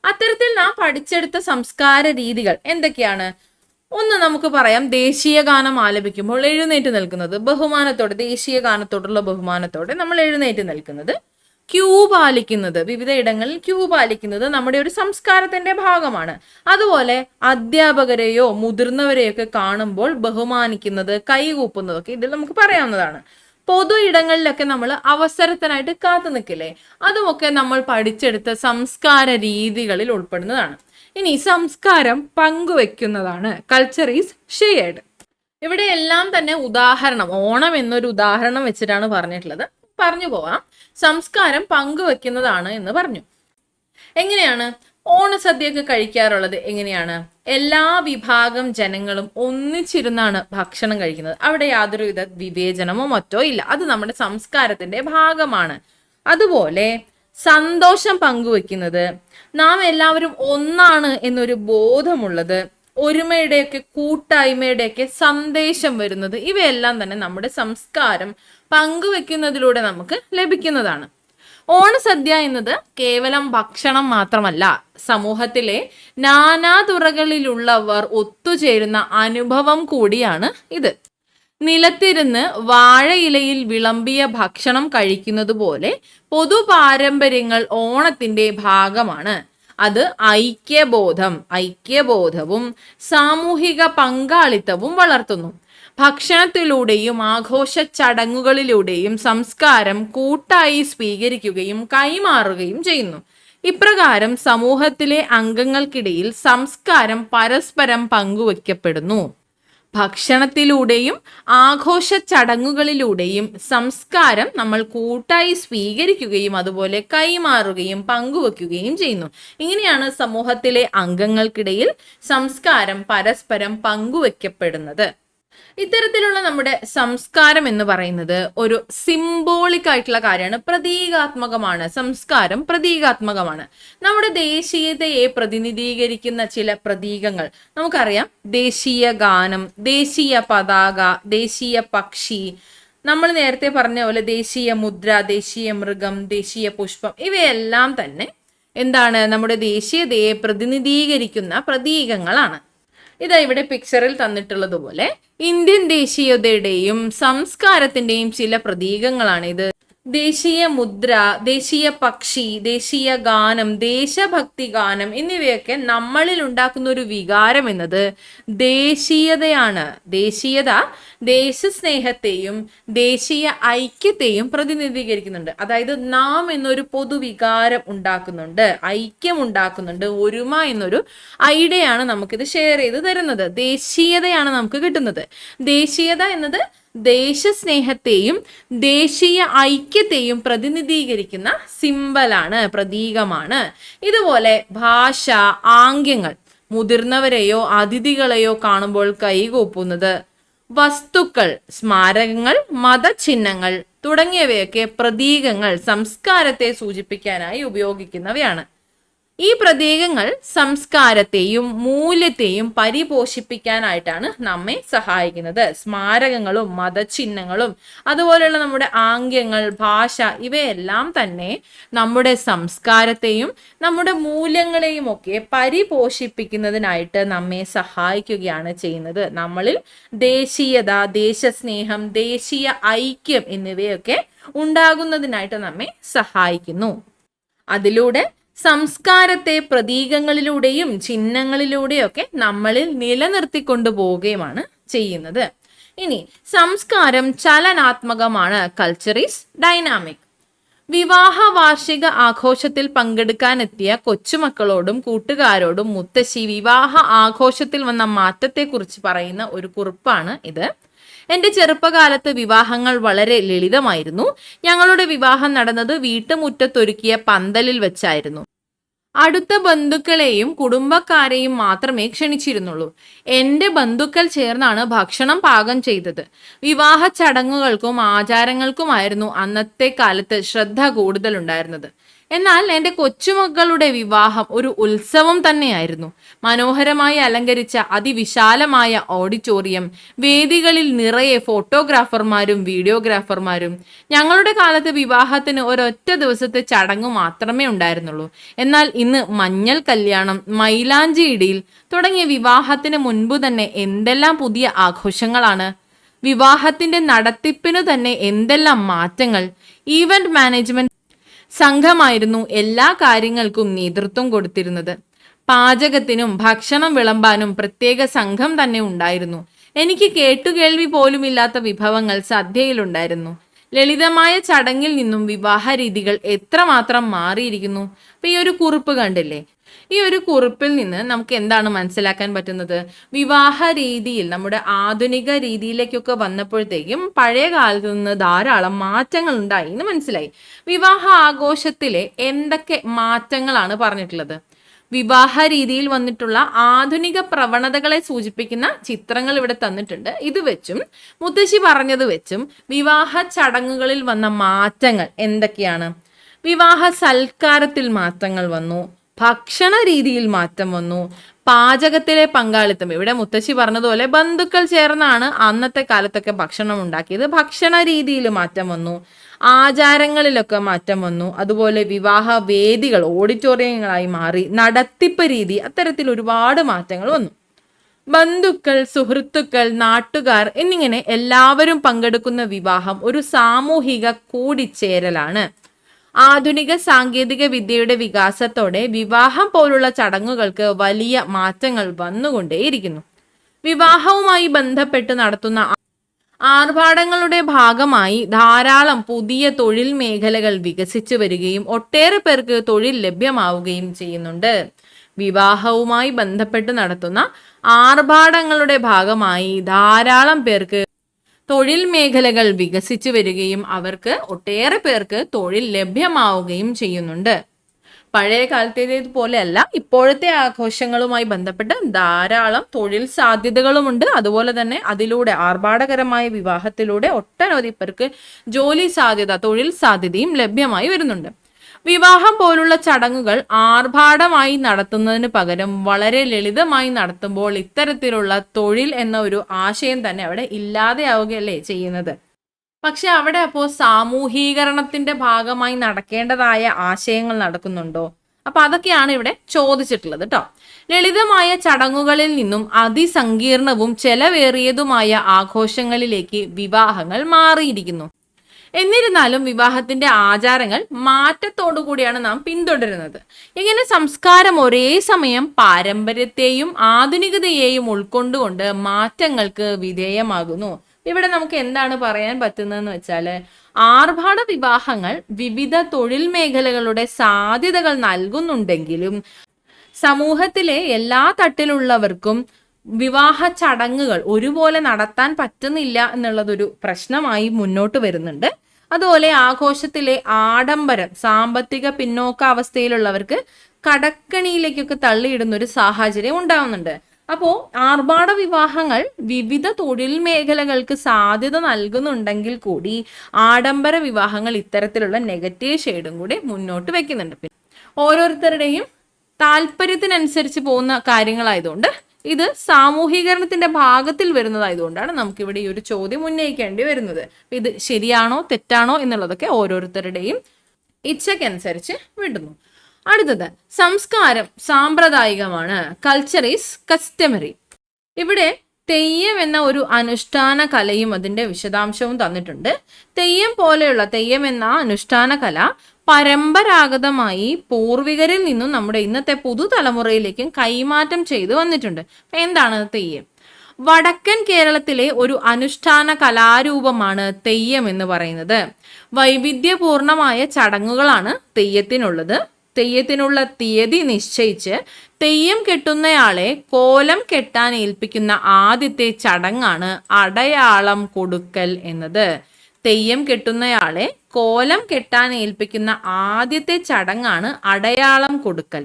അത്തരത്തിൽ നാം പഠിച്ചെടുത്ത സംസ്കാര രീതികൾ എന്തൊക്കെയാണ്? ഒന്ന് നമുക്ക് പറയാം, ദേശീയ ഗാനം ആലപിക്കുമ്പോൾ എഴുന്നേറ്റ് നിൽക്കുന്നത്, ബഹുമാനത്തോടെ, ദേശീയ ഗാനത്തോടുള്ള ബഹുമാനത്തോടെ നമ്മൾ എഴുന്നേറ്റ് നിൽക്കുന്നത്. ക്യൂ പാലിക്കുന്നത്, വിവിധ ഇടങ്ങളിൽ ക്യൂ പാലിക്കുന്നത് നമ്മുടെ ഒരു സംസ്കാരത്തിന്റെ ഭാഗമാണ്. അതുപോലെ അധ്യാപകരെയോ മുതിർന്നവരെയോ ഒക്കെ കാണുമ്പോൾ ബഹുമാനിക്കുന്നത്, കൈകൂപ്പുന്നതൊക്കെ ഇതിൽ നമുക്ക് പറയാവുന്നതാണ്. പൊതു ഇടങ്ങളിലൊക്കെ നമ്മൾ അവസരത്തിനായിട്ട് കാത്തു നിൽക്കില്ലേ, അതുമൊക്കെ നമ്മൾ പഠിച്ചെടുത്ത സംസ്കാര രീതികളിൽ ഉൾപ്പെടുന്നതാണ്. ഇനി സംസ്കാരം പങ്കുവെക്കുന്നതാണ്, കൾച്ചർ ഈസ് ഷെയർഡ്. ഇവിടെ എല്ലാം തന്നെ ഉദാഹരണം, ഓണം എന്നൊരു ഉദാഹരണം വെച്ചിട്ടാണ് പറഞ്ഞിട്ടുള്ളത്. പറഞ്ഞു പോവാം. സംസ്കാരം പങ്കുവെക്കുന്നതാണ് എന്ന് പറഞ്ഞു. എങ്ങനെയാണ് ഓണസദ്യയൊക്കെ കഴിക്കാറുള്ളത്? എങ്ങനെയാണ്? എല്ലാ വിഭാഗം ജനങ്ങളും ഒന്നിച്ചിരുന്നാണ് ഭക്ഷണം കഴിക്കുന്നത്. അവിടെ യാതൊരുവിധ വിവേചനമോ മറ്റോ ഇല്ല. അത് നമ്മുടെ സംസ്കാരത്തിന്റെ ഭാഗമാണ്. അതുപോലെ സന്തോഷം പങ്കുവെക്കുന്നത്, നാം എല്ലാവരും ഒന്നാണ് എന്നൊരു ബോധമുള്ളത്, ഒരുമയുടെയൊക്കെ കൂട്ടായ്മയുടെയൊക്കെ സന്ദേശം വരുന്നത്, ഇവയെല്ലാം തന്നെ നമ്മുടെ സംസ്കാരം പങ്കുവെക്കുന്നതിലൂടെ നമുക്ക് ലഭിക്കുന്നതാണ്. ഓണസദ്യ എന്നത് കേവലം ഭക്ഷണം മാത്രമല്ല, സമൂഹത്തിലെ നാനാതുറകളിലുള്ളവർ ഒത്തുചേരുന്ന അനുഭവം കൂടിയാണ് ഇത്. നിലത്തിരുന്ന് വാഴയിലയിൽ വിളമ്പിയ ഭക്ഷണം കഴിക്കുന്നത് പോലെ പൊതു പാരമ്പര്യങ്ങൾ ഓണത്തിന്റെ ഭാഗമാണ്. അത് ഐക്യബോധവും സാമൂഹിക പങ്കാളിത്തവും വളർത്തുന്നു. ഭക്ഷണത്തിലൂടെയും ആഘോഷ ചടങ്ങുകളിലൂടെയും സംസ്കാരം കൂട്ടായി സ്വീകരിക്കുകയും കൈമാറുകയും ചെയ്യുന്നു. ഇപ്രകാരം സമൂഹത്തിലെ അംഗങ്ങൾക്കിടയിൽ സംസ്കാരം പരസ്പരം പങ്കുവയ്ക്കപ്പെടുന്നു. ഭക്ഷണത്തിലൂടെയും ആഘോഷ ചടങ്ങുകളിലൂടെയും സംസ്കാരം നമ്മൾ കൂട്ടായി സ്വീകരിക്കുകയും അതുപോലെ കൈമാറുകയും പങ്കുവെക്കുകയും ചെയ്യുന്നു. ഇങ്ങനെയാണ് സമൂഹത്തിലെ അംഗങ്ങൾക്കിടയിൽ സംസ്കാരം പരസ്പരം പങ്കുവെക്കപ്പെടുന്നത്. ഇത്തരത്തിലുള്ള നമ്മുടെ സംസ്കാരം എന്ന് പറയുന്നത് ഒരു സിംബോളിക് ആയിട്ടുള്ള കാര്യമാണ്, പ്രതീകാത്മകമാണ്. സംസ്കാരം പ്രതീകാത്മകമാണ്. നമ്മുടെ ദേശീയതയെ പ്രതിനിധീകരിക്കുന്ന ചില പ്രതീകങ്ങൾ നമുക്കറിയാം. ദേശീയ ഗാനം, ദേശീയ പതാക, ദേശീയ പക്ഷി, നമ്മൾ നേരത്തെ പറഞ്ഞ പോലെ ദേശീയ മുദ്ര, ദേശീയ മൃഗം, ദേശീയ പുഷ്പം, ഇവയെല്ലാം തന്നെ എന്താണ്? നമ്മുടെ ദേശീയതയെ പ്രതിനിധീകരിക്കുന്ന പ്രതീകങ്ങളാണ്. ഇതാ ഇവിടെ പിക്ചറിൽ തന്നിട്ടുള്ളതുപോലെ ഇന്ത്യൻ ദേശീയതയുടെയും സംസ്കാരത്തിന്റെയും ചില പ്രതീകങ്ങളാണ് ഇത്. ദേശീയ മുദ്ര, ദേശീയ പക്ഷി, ദേശീയ ഗാനം, ദേശഭക്തി ഗാനം എന്നിവയൊക്കെ നമ്മളിൽ ഉണ്ടാക്കുന്ന ഒരു വികാരം എന്നത് ദേശീയതയാണ്. ദേശീയത ദേശസ്നേഹത്തെയും ദേശീയ ഐക്യത്തെയും പ്രതിനിധീകരിക്കുന്നുണ്ട്. അതായത് നാം എന്നൊരു പൊതുവികാരം ഉണ്ടാക്കുന്നുണ്ട്, ഐക്യം ഉണ്ടാക്കുന്നുണ്ട്, ഒരുമ എന്നൊരു ഐഡിയയാണ് നമുക്കിത് ഷെയർ ചെയ്ത് തരുന്നത്. ദേശീയതയാണ് നമുക്ക് കിട്ടുന്നത്. ദേശീയത എന്നത് ദേശസ്നേഹത്തെയും ദേശീയ ഐക്യത്തെയും പ്രതിനിധീകരിക്കുന്ന സിംബലാണ്, പ്രതീകമാണ്. ഇതുപോലെ ഭാഷ, ആംഗ്യങ്ങൾ, മുതിർന്നവരെയോ അതിഥികളെയോ കാണുമ്പോൾ കൈകൂപ്പുന്നത്, വസ്തുക്കൾ, സ്മാരകങ്ങൾ, മതചിഹ്നങ്ങൾ തുടങ്ങിയവയൊക്കെ പ്രതീകങ്ങൾ സംസ്കാരത്തെ സൂചിപ്പിക്കാനായി ഉപയോഗിക്കുന്നവയാണ്. ഈ പ്രതീകങ്ങൾ സംസ്കാരത്തെയും മൂല്യത്തെയും പരിപോഷിപ്പിക്കാനായിട്ടാണ് നമ്മെ സഹായിക്കുന്നത്. സ്മാരകങ്ങളും മതചിഹ്നങ്ങളും അതുപോലെയുള്ള നമ്മുടെ ആംഗ്യങ്ങൾ, ഭാഷ ഇവയെല്ലാം തന്നെ നമ്മുടെ സംസ്കാരത്തെയും നമ്മുടെ മൂല്യങ്ങളെയും ഒക്കെ പരിപോഷിപ്പിക്കുന്നതിനായിട്ട് നമ്മെ സഹായിക്കുകയാണ് ചെയ്യുന്നത്. നമ്മളിൽ ദേശീയത, ദേശസ്നേഹം, ദേശീയ ഐക്യം എന്നിവയൊക്കെ ഉണ്ടാകുന്നതിനായിട്ട് നമ്മെ സഹായിക്കുന്നു. അതിലൂടെ സംസ്കാരത്തെ പ്രതീകങ്ങളിലൂടെയും ചിഹ്നങ്ങളിലൂടെയൊക്കെ നമ്മളിൽ നിലനിർത്തിക്കൊണ്ടു പോവുകയുമാണ് ചെയ്യുന്നത്. ഇനി സംസ്കാരം ചലനാത്മകമാണ്. Culture is dynamic. വിവാഹ വാർഷിക ആഘോഷത്തിൽ പങ്കെടുക്കാനെത്തിയ കൊച്ചുമക്കളോടും കൂട്ടുകാരോടും മുത്തശ്ശി വിവാഹ ആഘോഷത്തിൽ വന്ന മാറ്റത്തെക്കുറിച്ച് പറയുന്ന ഒരു കുറിപ്പാണ് ഇത്. എൻ്റെ ചെറുപ്പകാലത്ത് വിവാഹങ്ങൾ വളരെ ലളിതമായിരുന്നു. ഞങ്ങളുടെ വിവാഹം നടന്നത് വീട്ടുമുറ്റത്തൊരുക്കിയ പന്തലിൽ വെച്ചായിരുന്നു. അടുത്ത ബന്ധുക്കളെയും കുടുംബക്കാരെയും മാത്രമേ ക്ഷണിച്ചിരുന്നുള്ളൂ. എൻ്റെ ബന്ധുക്കൾ ചേർന്നാണ് ഭക്ഷണം പാകം ചെയ്തത്. വിവാഹ ചടങ്ങുകൾക്കും ആചാരങ്ങൾക്കുമായിരുന്നു അന്നത്തെ കാലത്ത് ശ്രദ്ധ കൂടുതലുണ്ടായിരുന്നത്. എന്നാൽ എൻ്റെ കൊച്ചുമക്കളുടെ വിവാഹം ഒരു ഉത്സവം തന്നെയായിരുന്നു. മനോഹരമായി അലങ്കരിച്ച അതിവിശാലമായ ഓഡിറ്റോറിയം, വേദികളിൽ നിറയെ ഫോട്ടോഗ്രാഫർമാരും വീഡിയോഗ്രാഫർമാരും. ഞങ്ങളുടെ കാലത്ത് വിവാഹത്തിന് ഒരൊറ്റ ദിവസത്തെ ചടങ്ങ് മാത്രമേ ഉണ്ടായിരുന്നുള്ളൂ. എന്നാൽ ഇന്ന് മഞ്ഞൾ കല്യാണം, മൈലാഞ്ചി ഇടീൽ തുടങ്ങിയ വിവാഹത്തിന് മുൻപ് തന്നെ എന്തെല്ലാം പുതിയ ആഘോഷങ്ങളാണ്. വിവാഹത്തിന്റെ നടത്തിപ്പിനു തന്നെ എന്തെല്ലാം മാറ്റങ്ങൾ. ഈവന്റ് മാനേജ്മെന്റ് സംഘമായിരുന്നു എല്ലാ കാര്യങ്ങൾക്കും നേതൃത്വം കൊടുത്തിരുന്നത്. പാചകത്തിനും ഭക്ഷണം വിളമ്പാനും പ്രത്യേക സംഘം തന്നെ ഉണ്ടായിരുന്നു. എനിക്ക് കേട്ടുകേൾവി പോലുമില്ലാത്ത വിഭവങ്ങൾ സദ്യയിലുണ്ടായിരുന്നു. ലളിതമായ ചടങ്ങിൽ നിന്നും വിവാഹ രീതികൾ എത്രമാത്രം മാറിയിരിക്കുന്നു. അപ്പൊ ഈ ഒരു കുറിപ്പ് കണ്ടില്ലേ? ഈ ഒരു കുറിപ്പിൽ നിന്ന് നമുക്ക് എന്താണ് മനസ്സിലാക്കാൻ പറ്റുന്നത്? വിവാഹ രീതിയിൽ നമ്മുടെ ആധുനിക രീതിയിലേക്കൊക്കെ വന്നപ്പോഴത്തേക്കും പഴയ കാലത്ത് നിന്ന് ധാരാളം മാറ്റങ്ങൾ ഉണ്ടായി എന്ന് മനസ്സിലായി. വിവാഹ ആഘോഷത്തിലെ എന്തൊക്കെ മാറ്റങ്ങളാണ് പറഞ്ഞിട്ടുള്ളത്? വിവാഹ രീതിയിൽ വന്നിട്ടുള്ള ആധുനിക പ്രവണതകളെ സൂചിപ്പിക്കുന്ന ചിത്രങ്ങൾ ഇവിടെ തന്നിട്ടുണ്ട്. ഇത് വെച്ചും മുത്തശ്ശി പറഞ്ഞത് വെച്ചും വിവാഹ ചടങ്ങുകളിൽ വന്ന മാറ്റങ്ങൾ എന്തൊക്കെയാണ്? വിവാഹ സൽക്കാരത്തിൽ മാറ്റങ്ങൾ വന്നു, ഭക്ഷണ രീതിയിൽ മാറ്റം വന്നു, പാചകത്തിലെ പങ്കാളിത്തം. ഇവിടെ മുത്തശ്ശി പറഞ്ഞതുപോലെ ബന്ധുക്കൾ ചേർന്നാണ് അന്നത്തെ കാലത്തൊക്കെ ഭക്ഷണം ഉണ്ടാക്കിയത്. ഭക്ഷണ രീതിയിൽ മാറ്റം വന്നു, ആചാരങ്ങളിലൊക്കെ മാറ്റം വന്നു. അതുപോലെ വിവാഹ വേദികൾ ഓഡിറ്റോറിയങ്ങളായി മാറി, നടത്തിപ്പ് രീതി, അത്തരത്തിൽ ഒരുപാട് മാറ്റങ്ങൾ വന്നു. ബന്ധുക്കൾ, സുഹൃത്തുക്കൾ, നാട്ടുകാർ എന്നിങ്ങനെ എല്ലാവരും പങ്കെടുക്കുന്ന വിവാഹം ഒരു സാമൂഹിക കൂടിച്ചേരലാണ്. ആധുനിക സാങ്കേതിക വിദ്യയുടെ വികാസത്തോടെ വിവാഹം പോലുള്ള ചടങ്ങുകൾക്ക് വലിയ മാറ്റങ്ങൾ വന്നുകൊണ്ടേയിരിക്കുന്നു. വിവാഹവുമായി ബന്ധപ്പെട്ട് നടത്തുന്ന ആർഭാടങ്ങളുടെ ഭാഗമായി ധാരാളം പുതിയ തൊഴിൽ മേഖലകൾ വികസിച്ചു വരികയും ഒട്ടേറെ പേർക്ക് തൊഴിൽ ലഭ്യമാവുകയും ചെയ്യുന്നുണ്ട്. വിവാഹവുമായി ബന്ധപ്പെട്ട് നടത്തുന്ന ആർഭാടങ്ങളുടെ ഭാഗമായി ധാരാളം പേർക്ക് തൊഴിൽ മേഖലകൾ വികസിച്ചു വരികയും അവർക്ക് ഒട്ടേറെ പേർക്ക് തൊഴിൽ ലഭ്യമാവുകയും ചെയ്യുന്നുണ്ട്. പഴയ കാലത്തേതുപോലെയല്ല, ഇപ്പോഴത്തെ ആഘോഷങ്ങളുമായി ബന്ധപ്പെട്ട് ധാരാളം തൊഴിൽ സാധ്യതകളുമുണ്ട്. അതുപോലെ തന്നെ അതിലൂടെ ആർഭാടകരമായ വിവാഹത്തിലൂടെ ഒട്ടനവധി പേർക്ക് ജോലി സാധ്യത, തൊഴിൽ സാധ്യതയും ലഭ്യമായി വരുന്നുണ്ട്. വിവാഹം പോലുള്ള ചടങ്ങുകൾ ആർഭാടമായി നടത്തുന്നതിന് പകരം വളരെ ലളിതമായി നടത്തുമ്പോൾ ഇത്തരത്തിലുള്ള തൊഴിൽ എന്ന ഒരു ആശയം തന്നെ അവിടെ ഇല്ലാതെയാവുകയല്ലേ ചെയ്യുന്നത്. പക്ഷെ അവിടെ അപ്പോൾ സാമൂഹീകരണത്തിന്റെ ഭാഗമായി നടക്കേണ്ടതായ ആശയങ്ങൾ നടക്കുന്നുണ്ടോ? അപ്പൊ അതൊക്കെയാണ് ഇവിടെ ചോദിച്ചിട്ടുള്ളത് കേട്ടോ. ലളിതമായ ചടങ്ങുകളിൽ നിന്നും അതിസങ്കീർണവും ചെലവേറിയതുമായ ആഘോഷങ്ങളിലേക്ക് വിവാഹങ്ങൾ മാറിയിരിക്കുന്നു. എന്നിരുന്നാലും വിവാഹത്തിന്റെ ആചാരങ്ങൾ മാറ്റത്തോടു കൂടിയാണ് നാം പിന്തുടരുന്നത്. ഇങ്ങനെ സംസ്കാരം ഒരേ സമയം പാരമ്പര്യത്തെയും ആധുനികതയെയും ഉൾക്കൊണ്ടുകൊണ്ട് മാറ്റങ്ങൾക്ക് വിധേയമാകുന്നു. ഇവിടെ നമുക്ക് എന്താണ് പറയാൻ പറ്റുന്നതെന്ന് വെച്ചാൽ, ആർഭാട വിവാഹങ്ങൾ വിവിധ തൊഴിൽ മേഖലകളുടെ സാധ്യതകൾ നൽകുന്നുണ്ടെങ്കിലും സമൂഹത്തിലെ എല്ലാ തട്ടിലുള്ളവർക്കും വിവാഹ ചടങ്ങുകൾ ഒരുപോലെ നടത്താൻ പറ്റുന്നില്ല എന്നുള്ളതൊരു പ്രശ്നമായി മുന്നോട്ട് വരുന്നുണ്ട്. അതുപോലെ ആഘോഷത്തിലെ ആഡംബരം സാമ്പത്തിക പിന്നോക്കാവസ്ഥയിലുള്ളവർക്ക് കടക്കണിയിലേക്കൊക്കെ തള്ളിയിടുന്ന ഒരു സാഹചര്യം ഉണ്ടാവുന്നുണ്ട്. അപ്പോൾ ആർഭാട വിവാഹങ്ങൾ വിവിധ തൊഴിൽ മേഖലകൾക്ക് സാധ്യത നൽകുന്നുണ്ടെങ്കിൽ കൂടി ആഡംബര വിവാഹങ്ങൾ ഇത്തരത്തിലുള്ള നെഗറ്റീവ് ഷെയ്ഡും കൂടി മുന്നോട്ട് വെക്കുന്നുണ്ട്. പിന്നെ ഓരോരുത്തരുടെയും താല്പര്യത്തിനനുസരിച്ച് പോകുന്ന കാര്യങ്ങളായതുകൊണ്ട് ഇത് സാമൂഹീകരണത്തിന്റെ ഭാഗത്തിൽ വരുന്നതായതുകൊണ്ടാണ് നമുക്കിവിടെ ഈ ഒരു ചോദ്യം ഉന്നയിക്കേണ്ടി വരുന്നത്. ഇത് ശരിയാണോ തെറ്റാണോ എന്നുള്ളതൊക്കെ ഓരോരുത്തരുടെയും ഇച്ഛയ്ക്കനുസരിച്ച് വിടുന്നു. അടുത്തത്, സംസ്കാരം സാമ്പ്രദായികമാണ്. Culture is customary. ഇവിടെ തെയ്യം എന്ന ഒരു അനുഷ്ഠാന കലയും അതിന്റെ വിശദാംശവും തന്നിട്ടുണ്ട്. തെയ്യം എന്ന അനുഷ്ഠാന കല പരമ്പരാഗതമായി പൂർവികരിൽ നിന്നും നമ്മുടെ ഇന്നത്തെ പുതുതലമുറയിലേക്കും കൈമാറ്റം ചെയ്തു വന്നിട്ടുണ്ട്. എന്താണ് തെയ്യം? വടക്കൻ കേരളത്തിലെ ഒരു അനുഷ്ഠാന കലാരൂപമാണ് തെയ്യം എന്ന് പറയുന്നത്. വൈവിധ്യപൂർണമായ ചടങ്ങുകളാണ് തെയ്യത്തിനുള്ളത്. തെയ്യത്തിനുള്ള തീയതി നിശ്ചയിച്ച് തെയ്യം കെട്ടുന്നയാളെ കോലം കെട്ടാൻ ഏൽപ്പിക്കുന്ന ആദ്യത്തെ ചടങ്ങാണ് അടയാളം കൊടുക്കൽ എന്നത്. തെയ്യം കെട്ടുന്നയാളെ കോലം കെട്ടാൻ ഏൽപ്പിക്കുന്ന ആദ്യത്തെ ചടങ്ങാണ് അടയാളം കൊടുക്കൽ.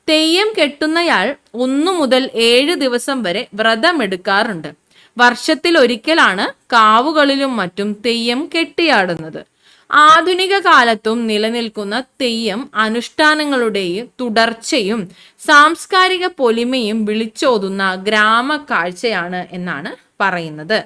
തെയ്യം കെട്ടുന്നയാൾ 1 മുതൽ 7 ദിവസം വരെ വ്രതമെടുക്കാറുണ്ട്. വർഷത്തിൽ ഒരിക്കലാണ് കാവുകളിലും മറ്റും തെയ്യം കെട്ടിയാടുന്നത്. ആധുനിക കാലത്തും നിലനിൽക്കുന്ന തെയ്യം അനുഷ്ഠാനങ്ങളുടെയും തുടർച്ചയും സാംസ്കാരിക പൊലിമയും വിളിച്ചോതുന്ന ഗ്രാമ കാഴ്ചയാണ് എന്നാണ് പറയുന്നത്.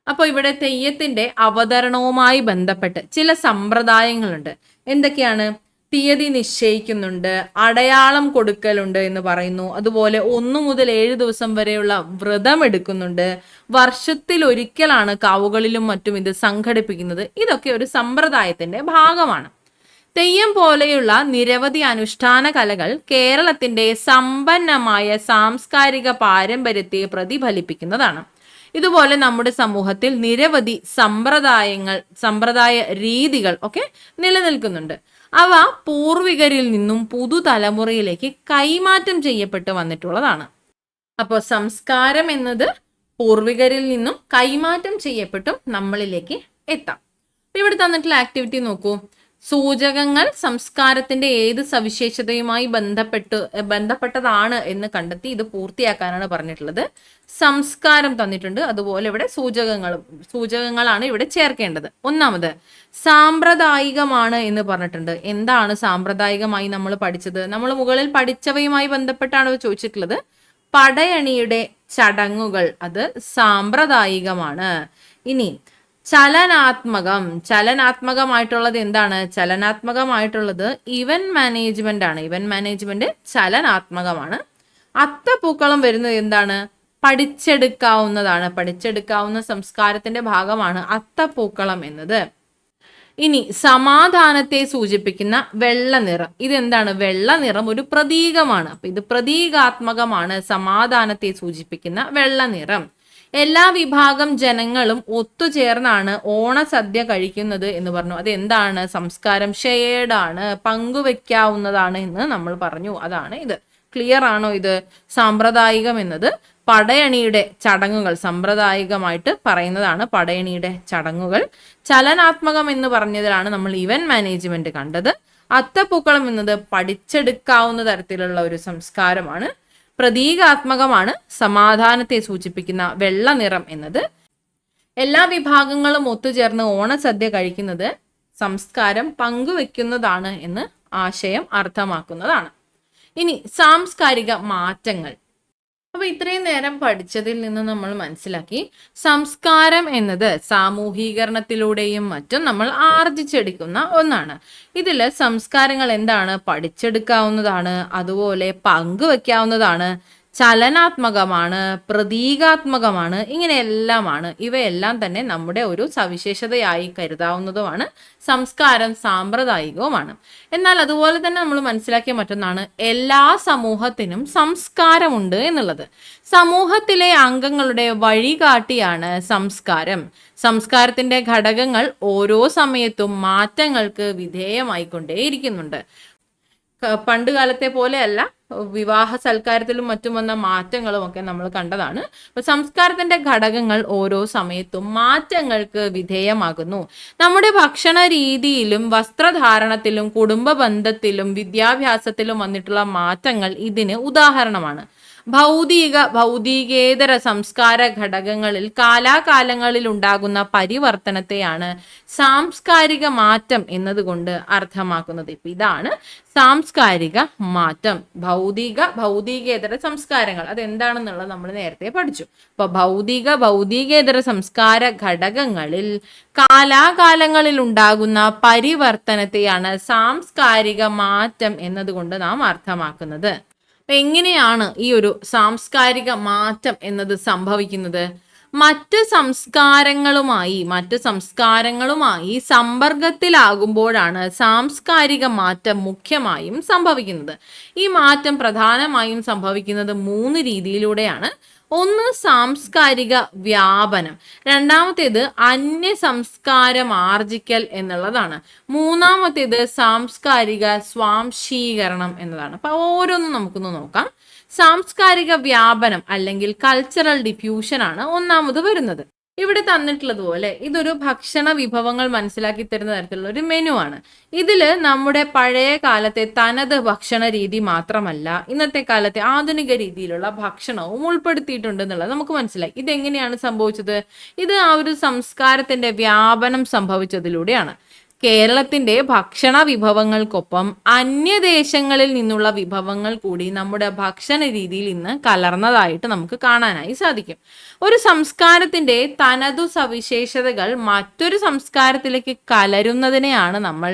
അപ്പോൾ ഇവിടെ തെയ്യത്തിന്റെ അവതരണവുമായി ബന്ധപ്പെട്ട് ചില സമ്പ്രദായങ്ങളുണ്ട്. എന്തൊക്കെയാണ്? തീയതി നിശ്ചയിക്കുന്നുണ്ട്, അടയാളം കൊടുക്കലുണ്ട് എന്ന് പറയുന്നു. അതുപോലെ 1 മുതൽ 7 ദിവസം വരെയുള്ള വ്രതം എടുക്കുന്നുണ്ട്. വർഷത്തിൽ ഒരിക്കലാണ് കാവുകളിലും മറ്റും ഇത് സംഘടിപ്പിക്കുന്നത്. ഇതൊക്കെ ഒരു സമ്പ്രദായത്തിന്റെ ഭാഗമാണ്. തെയ്യം പോലെയുള്ള നിരവധി അനുഷ്ഠാന കലകൾ കേരളത്തിന്റെ സമ്പന്നമായ സാംസ്കാരിക പാരമ്പര്യത്തെ പ്രതിഫലിപ്പിക്കുന്നതാണ്. ഇതുപോലെ നമ്മുടെ സമൂഹത്തിൽ നിരവധി സമ്പ്രദായ രീതികൾ ഒക്കെ നിലനിൽക്കുന്നുണ്ട്. അവ പൂർവികരിൽ നിന്നും പുതുതലമുറയിലേക്ക് കൈമാറ്റം ചെയ്യപ്പെട്ട് വന്നിട്ടുള്ളതാണ്. അപ്പോൾ സംസ്കാരം എന്നത് പൂർവികരിൽ നിന്നും കൈമാറ്റം ചെയ്യപ്പെട്ടും നമ്മളിലേക്ക് എത്താം. ഇവിടെ തന്നിട്ടുള്ള ആക്ടിവിറ്റി നോക്കൂ. സൂചകങ്ങൾ സംസ്കാരത്തിന്റെ ഏത് സവിശേഷതയുമായി ബന്ധപ്പെട്ടതാണ് എന്ന് കണ്ടെത്തി ഇത് പൂർത്തിയാക്കാനാണ് പറഞ്ഞിട്ടുള്ളത്. സംസ്കാരം തന്നിട്ടുണ്ട്, അതുപോലെ ഇവിടെ സൂചകങ്ങളാണ് ഇവിടെ ചേർക്കേണ്ടത്. ഒന്നാമത് സാമ്പ്രദായികമാണ് എന്ന് പറഞ്ഞിട്ടുണ്ട്. എന്താണ് സാമ്പ്രദായികമായി നമ്മൾ പഠിച്ചത്? നമ്മൾ മുകളിൽ പഠിച്ചവയുമായി ബന്ധപ്പെട്ടാണ് ചോദിച്ചിട്ടുള്ളത്. പടയണിയുടെ ചടങ്ങുകൾ അത് സാമ്പ്രദായികമാണ്. ഇനി ചലനാത്മകമായിട്ടുള്ളത് എന്താണ്? ചലനാത്മകമായിട്ടുള്ളത് ഇവന്റ് മാനേജ്മെന്റ് ആണ്. ഇവന്റ് മാനേജ്മെന്റ് ചലനാത്മകമാണ്. അത്തപ്പൂക്കളം വരുന്നത് എന്താണ്? പഠിച്ചെടുക്കാവുന്ന സംസ്കാരത്തിന്റെ ഭാഗമാണ് അത്തപ്പൂക്കളം എന്നത്. ഇനി സമാധാനത്തെ സൂചിപ്പിക്കുന്ന വെള്ള നിറം, ഇതെന്താണ്? വെള്ള നിറം ഒരു പ്രതീകമാണ്. അപ്പൊ ഇത് പ്രതീകാത്മകമാണ്. സമാധാനത്തെ സൂചിപ്പിക്കുന്ന വെള്ള നിറം. എല്ലാ വിഭാഗം ജനങ്ങളും ഒത്തുചേർന്നാണ് ഓണസദ്യ കഴിക്കുന്നത് എന്ന് പറഞ്ഞു. അത് എന്താണ്? സംസ്കാരം. ഷെയർഡാണ്, പങ്കുവെക്കാവുന്നതാണ് എന്ന് നമ്മൾ പറഞ്ഞു. അതാണ് ഇത്. ക്ലിയർ ആണോ ഇത്? സാമ്പ്രദായികം എന്നത് പടയണിയുടെ ചടങ്ങുകൾ, സാമ്പ്രദായികമായിട്ട് പറയുന്നതാണ് പടയണിയുടെ ചടങ്ങുകൾ. ചലനാത്മകം എന്ന് പറഞ്ഞതിലാണ് നമ്മൾ ഇവന്റ് മാനേജ്മെന്റ് കണ്ടത്. അത്തപ്പൂക്കളം എന്നത് പഠിച്ചെടുക്കാവുന്ന തരത്തിലുള്ള ഒരു സംസ്കാരമാണ്. പ്രതീകാത്മകമാണ്. സമാധാനത്തെ സൂചിപ്പിക്കുന്ന വെള്ള നിറം എന്നത്. എല്ലാ വിഭാഗങ്ങളും ഒത്തുചേർന്ന് ഓണസദ്യ കഴിക്കുന്നത് സംസ്കാരം പങ്കുവെക്കുന്നതാണ് എന്ന് ആശയം അർത്ഥമാക്കുന്നതാണ്. ഇനി സാംസ്കാരിക മാറ്റങ്ങൾ. അപ്പൊ ഇത്രയും നേരം പഠിച്ചതിൽ നിന്ന് നമ്മൾ മനസ്സിലാക്കി സംസ്കാരം എന്നത് സാമൂഹീകരണത്തിലൂടെയും മറ്റും നമ്മൾ ആർജിച്ചെടുക്കുന്ന ഒന്നാണ്. ഇതിൽ സംസ്കാരങ്ങൾ എന്താണ്? പഠിച്ചെടുക്കാവുന്നതാണ്, അതുപോലെ പങ്കുവെക്കാവുന്നതാണ്, ചലനാത്മകമാണ്, പ്രതീകാത്മകമാണ്, ഇങ്ങനെയെല്ലാമാണ്. ഇവയെല്ലാം തന്നെ നമ്മുടെ ഒരു സവിശേഷതയായി കരുതാവുന്നതുമാണ്. സംസ്കാരം സാമ്പ്രദായികവുമാണ്. എന്നാൽ അതുപോലെ തന്നെ നമ്മൾ മനസ്സിലാക്കിയ മറ്റൊന്നാണ് എല്ലാ സമൂഹത്തിനും സംസ്കാരമുണ്ട് എന്നുള്ളത്. സമൂഹത്തിലെ അംഗങ്ങളുടെ വഴികാട്ടിയാണ് സംസ്കാരം. സംസ്കാരത്തിന്റെ ഘടകങ്ങൾ ഓരോ സമയത്തും മാറ്റങ്ങൾക്ക് വിധേയമായിക്കൊണ്ടേയിരിക്കുന്നുണ്ട്. പണ്ട് കാലത്തെ പോലെയല്ല വിവാഹ സൽക്കാരത്തിലും മറ്റും വന്ന മാറ്റങ്ങളും ഒക്കെ നമ്മൾ കണ്ടതാണ്. അപ്പൊ സംസ്കാരത്തിന്റെ ഘടകങ്ങൾ ഓരോ സമയത്തും മാറ്റങ്ങൾക്ക് വിധേയമാകുന്നു. നമ്മുടെ ഭക്ഷണ രീതിയിലും വസ്ത്രധാരണത്തിലും കുടുംബ ബന്ധത്തിലും വിദ്യാഭ്യാസത്തിലും വന്നിട്ടുള്ള മാറ്റങ്ങൾ ഇതിന് ഉദാഹരണമാണ്. ഭൗതികേതര സംസ്കാര ഘടകങ്ങളിൽ കാലാകാലങ്ങളിൽ ഉണ്ടാകുന്ന പരിവർത്തനത്തെയാണ് സാംസ്കാരിക മാറ്റം എന്നതുകൊണ്ട് അർത്ഥമാക്കുന്നത്. ഇപ്പൊ ഇതാണ് സാംസ്കാരിക മാറ്റം. ഭൗതികേതര സംസ്കാരങ്ങൾ അതെന്താണെന്നുള്ളത് നമ്മൾ നേരത്തെ പഠിച്ചു. അപ്പൊ ഭൗതികേതര സംസ്കാര ഘടകങ്ങളിൽ കാലാകാലങ്ങളിൽ ഉണ്ടാകുന്ന പരിവർത്തനത്തെയാണ് സാംസ്കാരിക മാറ്റം എന്നതുകൊണ്ട് നാം അർത്ഥമാക്കുന്നത്. അപ്പൊ എങ്ങനെയാണ് ഈ ഒരു സാംസ്കാരിക മാറ്റം എന്നത് സംഭവിക്കുന്നത്? മറ്റ് സംസ്കാരങ്ങളുമായി സമ്പർക്കത്തിലാകുമ്പോഴാണ് സാംസ്കാരിക മാറ്റം മുഖ്യമായും സംഭവിക്കുന്നത്. ഈ മാറ്റം പ്രധാനമായും സംഭവിക്കുന്നത് 3 രീതിയിലൂടെയാണ്. ഒന്ന് സാംസ്കാരിക വ്യാപനം, രണ്ടാമത്തേത് അന്യ സംസ്കാരം ആർജിക്കൽ എന്നുള്ളതാണ്, മൂന്നാമത്തേത് സാംസ്കാരിക സ്വാംശീകരണം എന്നതാണ്. അപ്പൊ ഓരോന്നും നമുക്കൊന്ന് നോക്കാം. സാംസ്കാരിക വ്യാപനം അല്ലെങ്കിൽ കൾച്ചറൽ ഡിഫ്യൂഷൻ ആണ് ഒന്നാമത് വരുന്നത്. ഇവിടെ തന്നിട്ടുള്ളതുപോലെ ഇതൊരു ഭക്ഷണ വിഭവങ്ങൾ മനസ്സിലാക്കി തരുന്ന തരത്തിലുള്ള ഒരു മെനു ആണ്. ഇതില് നമ്മുടെ പഴയ കാലത്തെ തനത് ഭക്ഷണ രീതി മാത്രമല്ല, ഇന്നത്തെ കാലത്തെ ആധുനിക രീതിയിലുള്ള ഭക്ഷണവും ഉൾപ്പെടുത്തിയിട്ടുണ്ട് എന്നുള്ളത് നമുക്ക് മനസ്സിലായി. ഇതെങ്ങനെയാണ് സംഭവിച്ചത്? ഇത് ആ ഒരു സംസ്കാരത്തിന്റെ വ്യാപനം സംഭവിച്ചതിലൂടെയാണ്. കേരളത്തിന്റെ ഭക്ഷണ വിഭവങ്ങൾക്കൊപ്പം അന്യദേശങ്ങളിൽ നിന്നുള്ള വിഭവങ്ങൾ കൂടി നമ്മുടെ ഭക്ഷണ രീതിയിൽ ഇന്ന് കലർന്നതായിട്ട് നമുക്ക് കാണാനായി സാധിക്കും. ഒരു സംസ്കാരത്തിന്റെ തനതു സവിശേഷതകൾ മറ്റൊരു സംസ്കാരത്തിലേക്ക് കലരുന്നതിനെയാണ് നമ്മൾ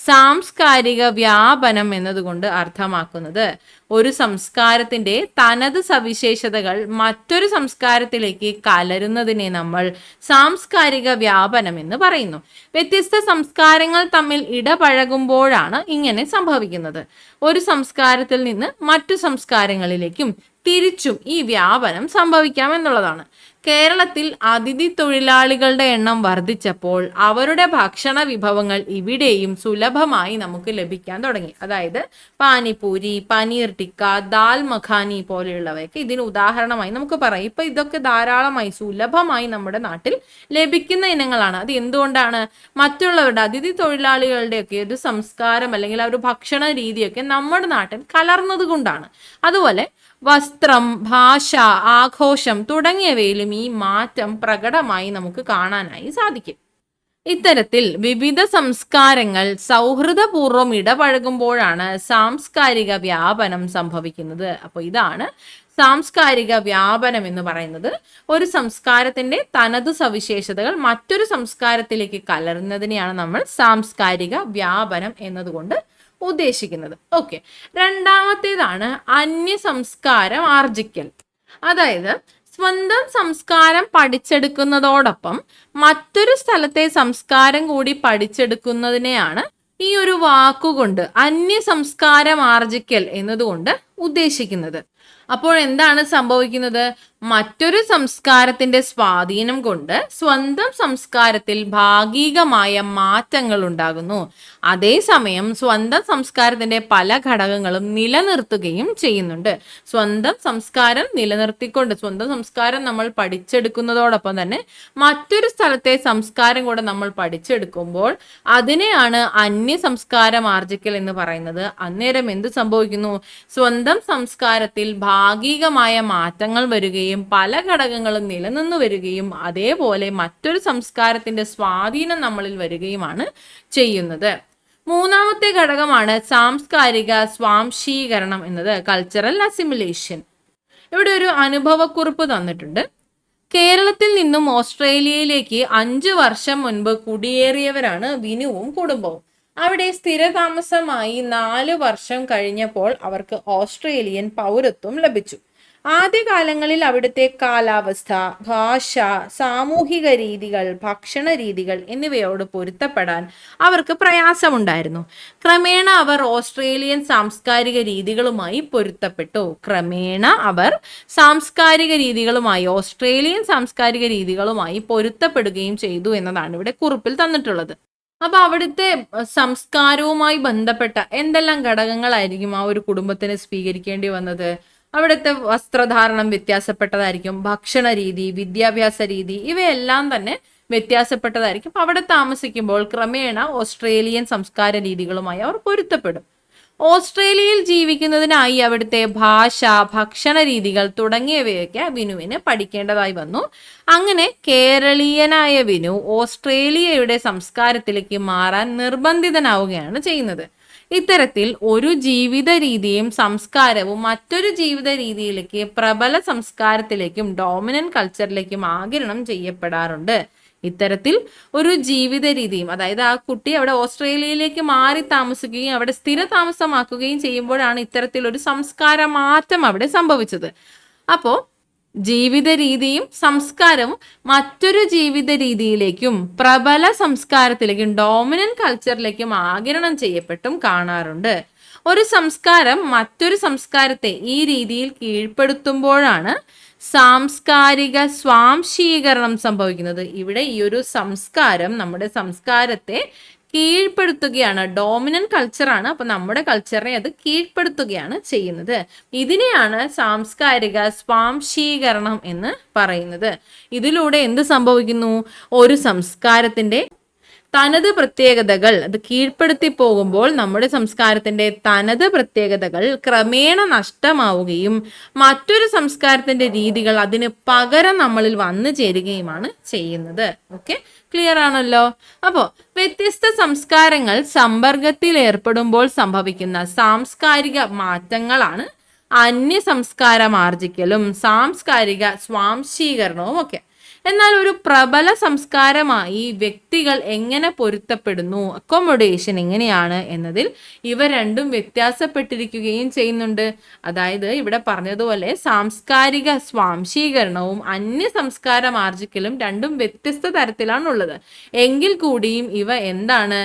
സാംസ്കാരിക വ്യാപനം എന്നതുകൊണ്ട് അർത്ഥമാക്കുന്നത്. ഒരു സംസ്കാരത്തിന്റെ തനത് സവിശേഷതകൾ മറ്റൊരു സംസ്കാരത്തിലേക്ക് കലരുന്നതിനെ നമ്മൾ സാംസ്കാരിക വ്യാപനം എന്ന് പറയുന്നു. വ്യത്യസ്ത സംസ്കാരങ്ങൾ തമ്മിൽ ഇടപഴകുമ്പോഴാണ് ഇങ്ങനെ സംഭവിക്കുന്നത്. ഒരു സംസ്കാരത്തിൽ നിന്ന് മറ്റു സംസ്കാരങ്ങളിലേക്കും തിരിച്ചും ഈ വ്യാപനം സംഭവിക്കാം എന്നുള്ളതാണ്. കേരളത്തിൽ അതിഥി തൊഴിലാളികളുടെ എണ്ണം വർദ്ധിച്ചപ്പോൾ അവരുടെ ഭക്ഷണ വിഭവങ്ങൾ ഇവിടെയും സുലഭമായി നമുക്ക് ലഭിക്കാൻ തുടങ്ങി. അതായത് പാനിപൂരി, പനീർ ടിക്ക, ദാൽ മഖാനി പോലെയുള്ളവയൊക്കെ ഇതിന് ഉദാഹരണമായി നമുക്ക് പറയാം. ഇപ്പൊ ഇതൊക്കെ ധാരാളമായി സുലഭമായി നമ്മുടെ നാട്ടിൽ ലഭിക്കുന്ന ഇനങ്ങളാണ്. അത് എന്തുകൊണ്ടാണ്? മറ്റുള്ളവരുടെ അതിഥി തൊഴിലാളികളുടെയൊക്കെ ഒരു സംസ്കാരം അല്ലെങ്കിൽ ആ ഒരു ഭക്ഷണ രീതിയൊക്കെ നമ്മുടെ നാട്ടിൽ കലർന്നത് കൊണ്ടാണ്. അതുപോലെ വസ്ത്രം, ഭാഷ, ആഘോഷം തുടങ്ങിയവയിലും ഈ മാറ്റം പ്രകടമായി നമുക്ക് കാണാനായി സാധിക്കും. ഇത്തരത്തിൽ വിവിധ സംസ്കാരങ്ങൾ സൗഹൃദപൂർവ്വം ഇടപഴകുമ്പോഴാണ് സാംസ്കാരിക വ്യാപനം സംഭവിക്കുന്നത്. അപ്പോൾ ഇതാണ് സാംസ്കാരിക വ്യാപനം എന്ന് പറയുന്നത്. ഒരു സംസ്കാരത്തിന്റെ തനതു സവിശേഷതകൾ മറ്റൊരു സംസ്കാരത്തിലേക്ക് കലർന്നതിനെയാണ് നമ്മൾ സാംസ്കാരിക വ്യാപനം എന്നതുകൊണ്ട് ഉദ്ദേശിക്കുന്നത്. ഓക്കെ, രണ്ടാമത്തേതാണ് അന്യ സംസ്കാരം ആർജിക്കൽ. അതായത് സ്വന്തം സംസ്കാരം പഠിച്ചെടുക്കുന്നതോടൊപ്പം മറ്റൊരു സ്ഥലത്തെ സംസ്കാരം കൂടി പഠിച്ചെടുക്കുന്നതിനെയാണ് ഈ ഒരു വാക്കുകൊണ്ട് അന്യ സംസ്കാരം ആർജിക്കൽ എന്നതുകൊണ്ട് ഉദ്ദേശിക്കുന്നത്. അപ്പോൾ എന്താണ് സംഭവിക്കുന്നത്? മറ്റൊരു സംസ്കാരത്തിന്റെ സ്വാധീനം കൊണ്ട് സ്വന്തം സംസ്കാരത്തിൽ ഭാഗികമായ മാറ്റങ്ങൾ ഉണ്ടാകുന്നു. അതേസമയം സ്വന്തം സംസ്കാരത്തിന്റെ പല ഘടകങ്ങളും നിലനിർത്തുകയും ചെയ്യുന്നുണ്ട്. സ്വന്തം സംസ്കാരം നിലനിർത്തിക്കൊണ്ട് സ്വന്തം സംസ്കാരം നമ്മൾ പഠിച്ചെടുക്കുന്നതോടൊപ്പം തന്നെ മറ്റൊരു സ്ഥലത്തെ സംസ്കാരം കൂടെ നമ്മൾ പഠിച്ചെടുക്കുമ്പോൾ അതിനെയാണ് അന്യ സംസ്കാരം ആർജിക്കൽ എന്ന് പറയുന്നത്. അന്നേരം എന്ത് സംഭവിക്കുന്നു? സ്വന്തം സംസ്കാരത്തിൽ ഭാഗികമായ മാറ്റങ്ങൾ വരികയും പല ഘടകങ്ങളും നിലനിന്നു വരികയും അതേപോലെ മറ്റൊരു സംസ്കാരത്തിന്റെ സ്വാധീനം നമ്മളിൽ വരികയുമാണ് ചെയ്യുന്നത്. മൂന്നാമത്തെ ഘടകമാണ് സാംസ്കാരിക സ്വാംശീകരണം എന്നത്, കൾച്ചറൽ അസിമിലേഷൻ. ഇവിടെ ഒരു അനുഭവക്കുറിപ്പ് തന്നിട്ടുണ്ട്. കേരളത്തിൽ നിന്നും ഓസ്ട്രേലിയയിലേക്ക് 5 വർഷം മുൻപ് കുടിയേറിയവരാണ് വിനുവും കുടുംബവും. അവിടെ സ്ഥിരതാമസമായി 4 വർഷം കഴിഞ്ഞപ്പോൾ അവർക്ക് ഓസ്ട്രേലിയൻ പൗരത്വം ലഭിച്ചു. ആദ്യകാലങ്ങളിൽ അവിടുത്തെ കാലാവസ്ഥ, ഭാഷ, സാമൂഹിക രീതികൾ, ഭക്ഷണ രീതികൾ എന്നിവയോട് പൊരുത്തപ്പെടാൻ അവർക്ക് പ്രയാസമുണ്ടായിരുന്നു. ക്രമേണ അവർ ഓസ്ട്രേലിയൻ സാംസ്കാരിക രീതികളുമായി പൊരുത്തപ്പെട്ടു. ഓസ്ട്രേലിയൻ സാംസ്കാരിക രീതികളുമായി പൊരുത്തപ്പെടുകയും ചെയ്തു എന്നതാണ് ഇവിടെ കുറിപ്പിൽ തന്നിട്ടുള്ളത്. അപ്പൊ അവിടുത്തെ സംസ്കാരവുമായി ബന്ധപ്പെട്ട എന്തെല്ലാം ഘടകങ്ങളായിരിക്കും ആ ഒരു കുടുംബത്തിന് സ്വീകരിക്കേണ്ടി വന്നത്? അവിടുത്തെ വസ്ത്രധാരണം വ്യത്യാസപ്പെട്ടതായിരിക്കും, ഭക്ഷണ രീതി, വിദ്യാഭ്യാസ രീതി ഇവയെല്ലാം തന്നെ വ്യത്യാസപ്പെട്ടതായിരിക്കും. അവിടെ താമസിക്കുമ്പോൾ ക്രമേണ ഓസ്ട്രേലിയൻ സംസ്കാര രീതികളുമായി അവർ പൊരുത്തപ്പെടും. ഓസ്ട്രേലിയയിൽ ജീവിക്കുന്നതിനായി അവിടുത്തെ ഭാഷ, ഭക്ഷണ രീതികൾ തുടങ്ങിയവയൊക്കെ വിനുവിന് പഠിക്കേണ്ടതായി വന്നു. അങ്ങനെ കേരളീയനായ വിനു ഓസ്ട്രേലിയയുടെ സംസ്കാരത്തിലേക്ക് മാറാൻ നിർബന്ധിതനാവുകയാണ് ചെയ്യുന്നത്. ഇത്തരത്തിൽ ഒരു ജീവിത രീതിയും സംസ്കാരവും മറ്റൊരു ജീവിത രീതിയിലേക്ക്, പ്രബല സംസ്കാരത്തിലേക്കും ഡോമിനന്റ് കൾച്ചറിലേക്കും ആഗിരണം ചെയ്യപ്പെടാറുണ്ട്. ഇത്തരത്തിൽ ഒരു ജീവിത രീതിയും, അതായത് ആ കുട്ടി അവിടെ ഓസ്ട്രേലിയയിലേക്ക് മാറി താമസിക്കുകയും അവിടെ സ്ഥിര താമസമാക്കുകയും ചെയ്യുമ്പോഴാണ് ഇത്തരത്തിലൊരു സംസ്കാര മാറ്റം അവിടെ സംഭവിച്ചത്. അപ്പോൾ ജീവിത രീതിയും സംസ്കാരവും മറ്റൊരു ജീവിത രീതിയിലേക്കും പ്രബല സംസ്കാരത്തിലേക്കും ഡോമിനന്റ് കൾച്ചറിലേക്കും ആഗിരണം ചെയ്യപ്പെട്ടും കാണാറുണ്ട്. ഒരു സംസ്കാരം മറ്റൊരു സംസ്കാരത്തെ ഈ രീതിയിൽ കീഴ്പ്പെടുത്തുമ്പോഴാണ് സാംസ്കാരിക സ്വാംശീകരണം സംഭവിക്കുന്നത്. ഇവിടെ ഈ ഒരു സംസ്കാരം നമ്മുടെ സംസ്കാരത്തെ കീഴ്പ്പെടുത്തുകയാണ്. ഡോമിനന്റ് കൾച്ചറാണ്, അപ്പൊ നമ്മുടെ കൾച്ചറിനെ അത് കീഴ്പ്പെടുത്തുകയാണ് ചെയ്യുന്നത്. ഇതിനെയാണ് സാംസ്കാരിക സ്വാംശീകരണം എന്ന് പറയുന്നത്. ഇതിലൂടെ എന്ത് സംഭവിക്കുന്നു? ഒരു സംസ്കാരത്തിന്റെ തനത് പ്രത്യേകതകൾ അത് കീഴ്പ്പെടുത്തി പോകുമ്പോൾ നമ്മുടെ സംസ്കാരത്തിന്റെ തനത് പ്രത്യേകതകൾ ക്രമേണ നഷ്ടമാവുകയും മറ്റൊരു സംസ്കാരത്തിന്റെ രീതികൾ അതിന് പകരം നമ്മളിൽ വന്നു ചേരുകയുമാണ് ചെയ്യുന്നത്. ഓക്കെ, ക്ലിയർ ആണല്ലോ? അപ്പോൾ വ്യത്യസ്ത സംസ്കാരങ്ങൾ സമ്പർക്കത്തിൽ ഏർപ്പെടുമ്പോൾ സംഭവിക്കുന്ന സാംസ്കാരിക മാറ്റങ്ങളാണ് അന്യ സംസ്കാരം ആർജിക്കലും സാംസ്കാരിക സ്വാംശീകരണവും ഒക്കെ. എന്നാൽ ഒരു പ്രബല സംസ്കാരമായി വ്യക്തികൾ എങ്ങനെ പൊരുത്തപ്പെടുന്നു, അക്കോമഡേഷൻ എങ്ങനെയാണ് എന്നതിൽ ഇവ രണ്ടും വ്യത്യാസപ്പെട്ടിരിക്കുകയും ചെയ്യുന്നുണ്ട്. അതായത് ഇവിടെ പറഞ്ഞതുപോലെ സാംസ്കാരിക സ്വാംശീകരണവും അന്യ സംസ്കാരം ആർജിക്കലും രണ്ടും വ്യത്യസ്ത തരത്തിലാണുള്ളത്. എങ്കിൽ കൂടിയും ഇവ എന്താണ്?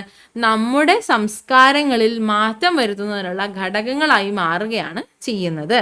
നമ്മുടെ സംസ്കാരങ്ങളിൽ മാറ്റം വരുത്തുന്നതിനുള്ള ഘടകങ്ങളായി മാറുകയാണ് ചെയ്യുന്നത്.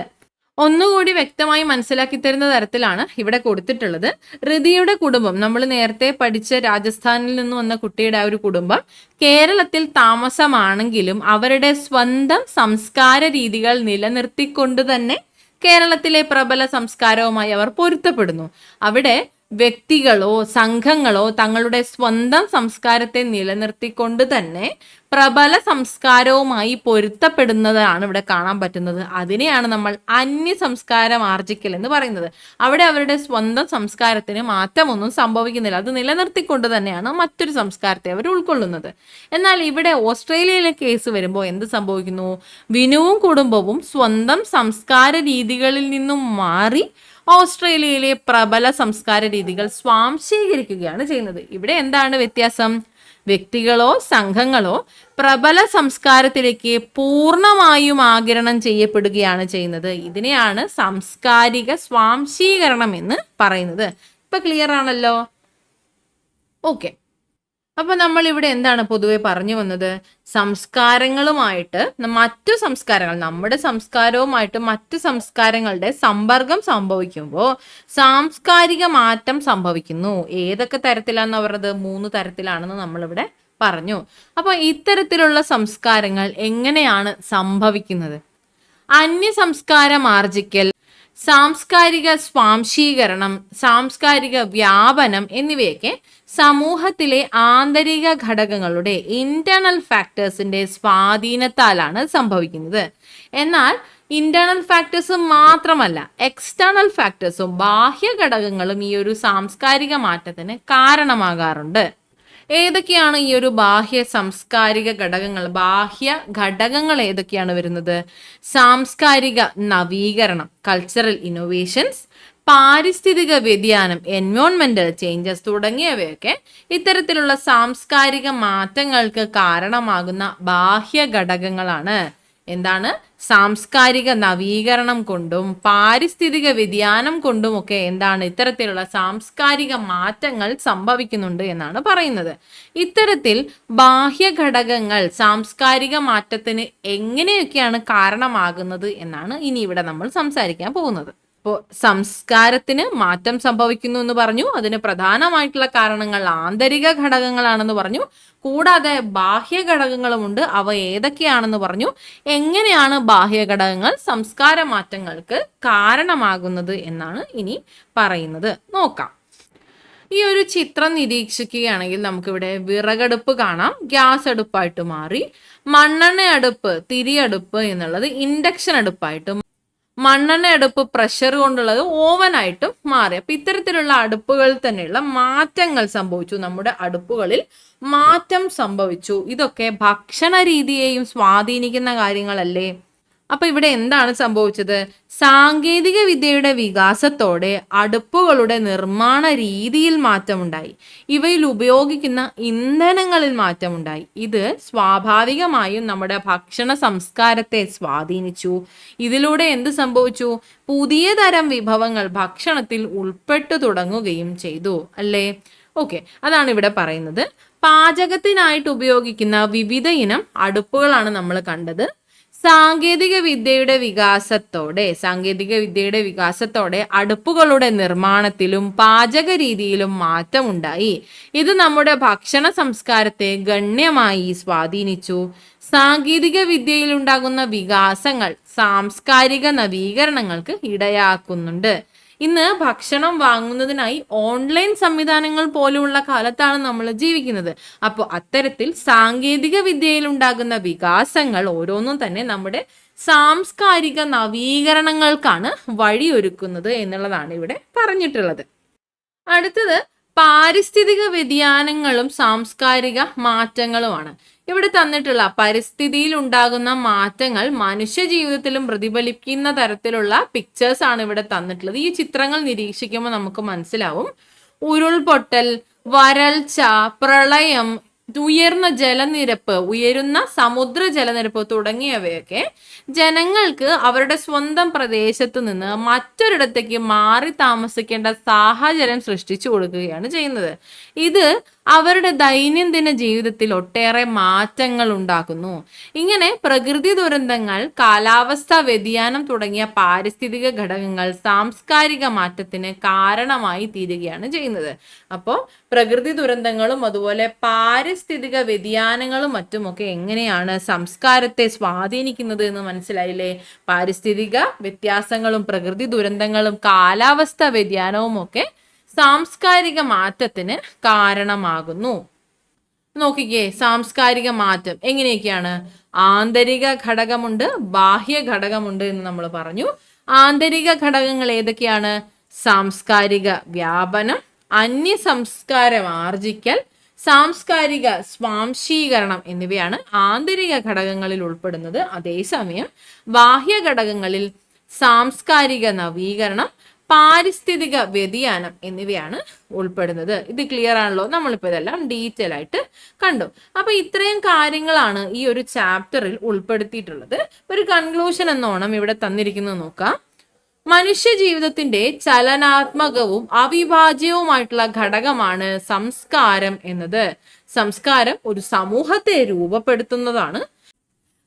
ഒന്നുകൂടി വ്യക്തമായി മനസ്സിലാക്കി തരുന്ന തരത്തിലാണ് ഇവിടെ കൊടുത്തിട്ടുള്ളത്. ഋതിയുടെ കുടുംബം, നമ്മൾ നേരത്തെ പഠിച്ച രാജസ്ഥാനിൽ നിന്ന് വന്ന കുട്ടിയുടെ ആ ഒരു കുടുംബം കേരളത്തിൽ താമസമാണെങ്കിലും അവരുടെ സ്വന്തം സംസ്കാര രീതികൾ നിലനിർത്തിക്കൊണ്ട് തന്നെ കേരളത്തിലെ പ്രബല സംസ്കാരവുമായി അവർ പൊരുത്തപ്പെടുന്നു. അവിടെ വ്യക്തികളോ സംഘങ്ങളോ തങ്ങളുടെ സ്വന്തം സംസ്കാരത്തെ നിലനിർത്തിക്കൊണ്ട് തന്നെ പ്രബല സംസ്കാരവുമായി പൊരുത്തപ്പെടുന്നതാണ് ഇവിടെ കാണാൻ പറ്റുന്നത്. അതിനെയാണ് നമ്മൾ അന്യ സംസ്കാരം ആർജിക്കൽ എന്ന് പറയുന്നത്. അവിടെ അവരുടെ സ്വന്തം സംസ്കാരത്തിന് മാറ്റമൊന്നും സംഭവിക്കുന്നില്ല, അത് നിലനിർത്തിക്കൊണ്ട് തന്നെയാണ് മറ്റൊരു സംസ്കാരത്തെ അവർ ഉൾക്കൊള്ളുന്നത്. എന്നാൽ ഇവിടെ ഓസ്ട്രേലിയയിലെ കേസ് വരുമ്പോൾ എന്ത് സംഭവിക്കുന്നു? വിനുവും കുടുംബവും സ്വന്തം സംസ്കാര രീതികളിൽ നിന്നും മാറി ഓസ്ട്രേലിയയിലെ പ്രബല സംസ്കാര രീതികൾ സ്വാംശീകരിക്കുകയാണ് ചെയ്യുന്നത്. ഇവിടെ എന്താണ് വ്യത്യാസം? വ്യക്തികളോ സംഘങ്ങളോ പ്രബല സംസ്കാരത്തിലേക്ക് പൂർണ്ണമായും ആഗിരണം ചെയ്യപ്പെടുകയാണ് ചെയ്യുന്നത്. ഇതിനെയാണ് സാംസ്കാരിക സ്വാംശീകരണം എന്ന് പറയുന്നത്. ഇപ്പൊ ക്ലിയർ ആണല്ലോ? ഓക്കെ, അപ്പൊ നമ്മൾ ഇവിടെ എന്താണ് പൊതുവെ പറഞ്ഞു വന്നത്? സംസ്കാരങ്ങളുമായിട്ട് മറ്റു സംസ്കാരങ്ങൾ, നമ്മുടെ സംസ്കാരവുമായിട്ട് മറ്റു സംസ്കാരങ്ങളുടെ സമ്പർക്കം സംഭവിക്കുമ്പോൾ സാംസ്കാരിക മാറ്റം സംഭവിക്കുന്നു. ഏതൊക്കെ തരത്തിലാണെന്ന് പറഞ്ഞത്? 3 തരത്തിലാണെന്ന് നമ്മളിവിടെ പറഞ്ഞു. അപ്പൊ ഇത്തരത്തിലുള്ള സംസ്കാരങ്ങൾ എങ്ങനെയാണ് സംഭവിക്കുന്നത്? അന്യ സംസ്കാരം ആർജിക്കൽ, സാംസ്കാരിക സ്വാംശീകരണം, സാംസ്കാരിക വ്യാപനം എന്നിവയൊക്കെ സമൂഹത്തിലെ ആന്തരിക ഘടകങ്ങളുടെ ഇന്റേണൽ ഫാക്ടേഴ്സിന്റെ സ്വാധീനത്താലാണ് സംഭവിക്കുന്നത്. എന്നാൽ ഇന്റേണൽ ഫാക്ടേഴ്സ് മാത്രമല്ല, എക്സ്റ്റേണൽ ഫാക്ടേഴ്സും ബാഹ്യ ഘടകങ്ങളും ഈ ഒരു സാംസ്കാരിക മാറ്റത്തിന് കാരണമാകാറുണ്ട്. ഏതൊക്കെയാണ് ഈ ഒരു ബാഹ്യ സാംസ്കാരിക ഘടകങ്ങൾ? ബാഹ്യ ഘടകങ്ങൾ ഏതൊക്കെയാണ് വരുന്നത്? സാംസ്കാരിക നവീകരണം, കൾച്ചറൽ ഇന്നോവേഷൻസ്, പാരിസ്ഥിതിക വ്യതിയാനം, എൻവയോൺമെന്റൽ ചേഞ്ചസ് തുടങ്ങിയവയൊക്കെ ഇത്തരത്തിലുള്ള സാംസ്കാരിക മാറ്റങ്ങൾക്ക് കാരണമാകുന്ന ബാഹ്യ ഘടകങ്ങളാണ്. എന്താണ്? സാംസ്കാരിക നവീകരണം കൊണ്ടും പാരിസ്ഥിതിക വ്യതിയാനം കൊണ്ടുമൊക്കെ എന്താണ് ഇത്തരത്തിലുള്ള സാംസ്കാരിക മാറ്റങ്ങൾ സംഭവിക്കുന്നുണ്ട് എന്നാണ് പറയുന്നത്. ഇത്തരത്തിൽ ബാഹ്യ ഘടകങ്ങൾ സാംസ്കാരിക മാറ്റത്തിന് എങ്ങനെയൊക്കെയാണ് കാരണമാകുന്നത് എന്നാണ് ഇനി ഇവിടെ നമ്മൾ സംസാരിക്കാൻ പോകുന്നത്. അപ്പോൾ സംസ്കാരത്തിന് മാറ്റം സംഭവിക്കുന്നു എന്ന് പറഞ്ഞു. അതിന് പ്രധാനമായിട്ടുള്ള കാരണങ്ങൾ ആന്തരിക ഘടകങ്ങളാണെന്ന് പറഞ്ഞു. കൂടാതെ ബാഹ്യ ഘടകങ്ങളുമുണ്ട്. അവ ഏതൊക്കെയാണെന്ന് പറഞ്ഞു. എങ്ങനെയാണ് ബാഹ്യ ഘടകങ്ങൾ സംസ്കാര മാറ്റങ്ങൾക്ക് കാരണമാകുന്നത് എന്നാണ് ഇനി പറയുന്നത്. നോക്കാം. ഈ ഒരു ചിത്രം നിരീക്ഷിക്കുകയാണെങ്കിൽ നമുക്കിവിടെ വിറകടുപ്പ് കാണാം, ഗ്യാസ് അടുപ്പായിട്ട് മാറി. മണ്ണെണ്ണ അടുപ്പ്, തിരിയടുപ്പ് എന്നുള്ളത് ഇൻഡക്ഷൻ അടുപ്പായിട്ടും, മണ്ണെണ്ണ അടുപ്പ് പ്രഷർ കൊണ്ടുള്ളത് ഓവനായിട്ടും മാറി. അപ്പൊ ഇത്തരത്തിലുള്ള അടുപ്പുകളിൽ തന്നെയുള്ള മാറ്റങ്ങൾ സംഭവിച്ചു, നമ്മുടെ അടുപ്പുകളിൽ മാറ്റം സംഭവിച്ചു. ഇതൊക്കെ ഭക്ഷണ രീതിയെയും സ്വാധീനിക്കുന്ന കാര്യങ്ങളല്ലേ? അപ്പൊ ഇവിടെ എന്താണ് സംഭവിച്ചത്? സാങ്കേതിക വിദ്യയുടെ വികാസത്തോടെ അടുപ്പുകളുടെ നിർമ്മാണ രീതിയിൽ മാറ്റമുണ്ടായി. ഇവയിൽ ഉപയോഗിക്കുന്ന ഇന്ധനങ്ങളിൽ മാറ്റമുണ്ടായി. ഇത് സ്വാഭാവികമായും നമ്മുടെ ഭക്ഷണ സംസ്കാരത്തെ സ്വാധീനിച്ചു. ഇതിലൂടെ എന്ത് സംഭവിച്ചു? പുതിയ തരം വിഭവങ്ങൾ ഭക്ഷണത്തിൽ ഉൾപ്പെട്ടു തുടങ്ങുകയും ചെയ്തു, അല്ലേ? ഓക്കെ, അതാണ് ഇവിടെ പറയുന്നത്. പാചകത്തിനായിട്ട് ഉപയോഗിക്കുന്ന വിവിധ ഇനം അടുപ്പുകളാണ് നമ്മൾ കണ്ടത്. സാങ്കേതിക വിദ്യയുടെ വികാസത്തോടെ അടുപ്പുകളുടെ നിർമ്മാണത്തിലും പാചക രീതിയിലും മാറ്റമുണ്ടായി. ഇത് നമ്മുടെ ഭക്ഷണ സംസ്കാരത്തെ ഗണ്യമായി സ്വാധീനിച്ചു. സാങ്കേതിക വിദ്യയിൽ ഉണ്ടാകുന്ന വികാസങ്ങൾ സാംസ്കാരിക നവീകരണങ്ങൾക്ക് ഇടയാക്കുന്നുണ്ട്. ഇന്ന് ഭക്ഷണം വാങ്ങുന്നതിനായി ഓൺലൈൻ സംവിധാനങ്ങൾ പോലെയുള്ള കാലത്താണ് നമ്മൾ ജീവിക്കുന്നത്. അപ്പോൾ അത്തരത്തിൽ സാങ്കേതിക വിദ്യയിൽ ഉണ്ടാകുന്ന വികാസങ്ങൾ ഓരോന്നും തന്നെ നമ്മുടെ സാംസ്കാരിക നവീകരണങ്ങൾക്കാണ് വഴിയൊരുക്കുന്നത് എന്നുള്ളതാണ് ഇവിടെ പറഞ്ഞിട്ടുള്ളത്. അടുത്തത് പാരിസ്ഥിതിക വ്യതിയാനങ്ങളും സാംസ്കാരിക മാറ്റങ്ങളുമാണ്. ഇവിടെ തന്നിട്ടുള്ള പരിസ്ഥിതിയിൽ ഉണ്ടാകുന്ന മാറ്റങ്ങൾ മനുഷ്യ ജീവിതത്തിലും പ്രതിഫലിക്കുന്ന തരത്തിലുള്ള പിക്ചേഴ്സ് ആണ് ഇവിടെ തന്നിട്ടുള്ളത്. ഈ ചിത്രങ്ങൾ നിരീക്ഷിക്കുമ്പോൾ നമുക്ക് മനസ്സിലാവും. ഉരുൾപൊട്ടൽ, വരൾച്ച, പ്രളയം, ഉയരുന്ന സമുദ്ര ജലനിരപ്പ് തുടങ്ങിയവയൊക്കെ ജനങ്ങൾക്ക് അവരുടെ സ്വന്തം പ്രദേശത്ത് നിന്ന് മറ്റൊരിടത്തേക്ക് മാറി താമസിക്കേണ്ട സാഹചര്യം സൃഷ്ടിച്ചു കൊടുക്കുകയാണ് ചെയ്യുന്നത്. ഇത് അവരുടെ ദൈനംദിന ജീവിതത്തിൽ ഒട്ടേറെ മാറ്റങ്ങൾ ഉണ്ടാക്കുന്നു. ഇങ്ങനെ പ്രകൃതി ദുരന്തങ്ങൾ, കാലാവസ്ഥാ വ്യതിയാനം തുടങ്ങിയ പാരിസ്ഥിതിക ഘടകങ്ങൾ സാംസ്കാരിക മാറ്റത്തിന് കാരണമായി തീരുകയാണ് ചെയ്യുന്നത്. അപ്പോൾ പ്രകൃതി ദുരന്തങ്ങളും അതുപോലെ പാരിസ്ഥിതിക വ്യതിയാനങ്ങളും മറ്റുമൊക്കെ എങ്ങനെയാണ് സംസ്കാരത്തെ സ്വാധീനിക്കുന്നത് എന്ന് മനസ്സിലായില്ലേ? പാരിസ്ഥിതിക വ്യത്യാസങ്ങളും പ്രകൃതി ദുരന്തങ്ങളും കാലാവസ്ഥാ വ്യതിയാനവും ഒക്കെ സാംസ്കാരിക മാറ്റത്തിന് കാരണമാകുന്നു. നോക്കിക്കേ, സാംസ്കാരിക മാറ്റം എങ്ങനെയൊക്കെയാണ്? ആന്തരിക ഘടകമുണ്ട്, ബാഹ്യ ഘടകമുണ്ട് എന്ന് നമ്മൾ പറഞ്ഞു. ആന്തരിക ഘടകങ്ങൾ ഏതൊക്കെയാണ്? സാംസ്കാരിക വ്യാപനം, അന്യ സംസ്കാരം ആർജിക്കൽ, സാംസ്കാരിക സ്വാംശീകരണം എന്നിവയാണ് ആന്തരിക ഘടകങ്ങളിൽ ഉൾപ്പെടുന്നത്. അതേസമയം ബാഹ്യ ഘടകങ്ങളിൽ സാംസ്കാരിക നവീകരണം, പാരിസ്ഥിതിക വ്യതിയാനം എന്നിവയാണ് ഉൾപ്പെടുന്നത്. ഇത് ക്ലിയർ ആണല്ലോ? നമ്മളിപ്പോൾ ഇതെല്ലാം ഡീറ്റെയിൽ ആയിട്ട് കണ്ടു. അപ്പൊ ഇത്രയും കാര്യങ്ങളാണ് ഈ ഒരു ചാപ്റ്ററിൽ ഉൾപ്പെടുത്തിയിട്ടുള്ളത്. ഒരു കൺക്ലൂഷൻ എന്നോണം ഇവിടെ തന്നിരിക്കുന്നത് നോക്കാം. മനുഷ്യ ജീവിതത്തിന്റെ ചലനാത്മകവും അവിഭാജ്യവുമായിട്ടുള്ള ഘടകമാണ് സംസ്കാരം എന്നത്. സംസ്കാരം ഒരു സമൂഹത്തെ രൂപപ്പെടുത്തുന്നതാണ്.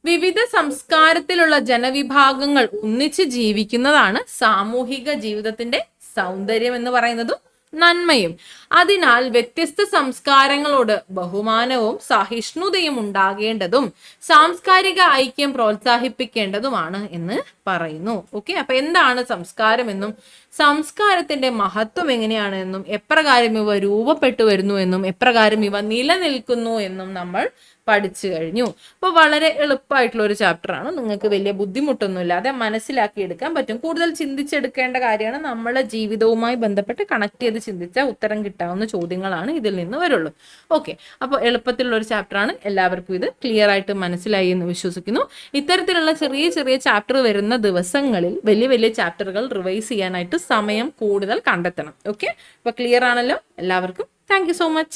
വിവിധ സംസ്കാരത്തിലുള്ള ജനവിഭാഗങ്ങൾ ഒന്നിച്ച് ജീവിക്കുന്നതാണ് സാമൂഹിക ജീവിതത്തിന്റെ സൗന്ദര്യം എന്ന് പറയുന്നതും നന്മയും. അതിനാൽ വ്യത്യസ്ത സംസ്കാരങ്ങളോട് ബഹുമാനവും സഹിഷ്ണുതയും ഉണ്ടാകേണ്ടതും സാംസ്കാരിക ഐക്യം പ്രോത്സാഹിപ്പിക്കേണ്ടതുമാണ് എന്ന് പറയുന്നു. ഓക്കെ, അപ്പൊ എന്താണ് സംസ്കാരം എന്നും സംസ്കാരത്തിന്റെ മഹത്വം എങ്ങനെയാണ് എന്നും എപ്രകാരം ഇവ രൂപപ്പെട്ടു വരുന്നു എന്നും എപ്രകാരം ഇവ നിലനിൽക്കുന്നു എന്നും നമ്മൾ പഠിച്ചു കഴിഞ്ഞു. അപ്പോൾ വളരെ എളുപ്പമായിട്ടുള്ള ഒരു ചാപ്റ്ററാണ്. നിങ്ങൾക്ക് വലിയ ബുദ്ധിമുട്ടൊന്നും ഇല്ലാതെ മനസ്സിലാക്കി എടുക്കാൻ പറ്റും. കൂടുതൽ ചിന്തിച്ചെടുക്കേണ്ട കാര്യമാണ്. നമ്മളെ ജീവിതവുമായി ബന്ധപ്പെട്ട് കണക്ട് ചെയ്ത് ചിന്തിച്ചാൽ ഉത്തരം കിട്ടാവുന്ന ചോദ്യങ്ങളാണ് ഇതിൽ നിന്ന് വരുള്ളൂ. ഓക്കെ, അപ്പോൾ എളുപ്പത്തിലുള്ള ഒരു ചാപ്റ്ററാണ്. എല്ലാവർക്കും ഇത് ക്ലിയർ ആയിട്ട് മനസ്സിലായി എന്ന് വിശ്വസിക്കുന്നു. ഇത്തരത്തിലുള്ള ചെറിയ ചെറിയ ചാപ്റ്റർ വരുന്ന ദിവസങ്ങളിൽ വലിയ വലിയ ചാപ്റ്ററുകൾ റിവൈസ് ചെയ്യാനായിട്ട് സമയം കൂടുതൽ കണ്ടെത്തണം. ഓക്കെ, അപ്പോൾ ക്ലിയർ ആണല്ലോ എല്ലാവർക്കും? Thank you so much.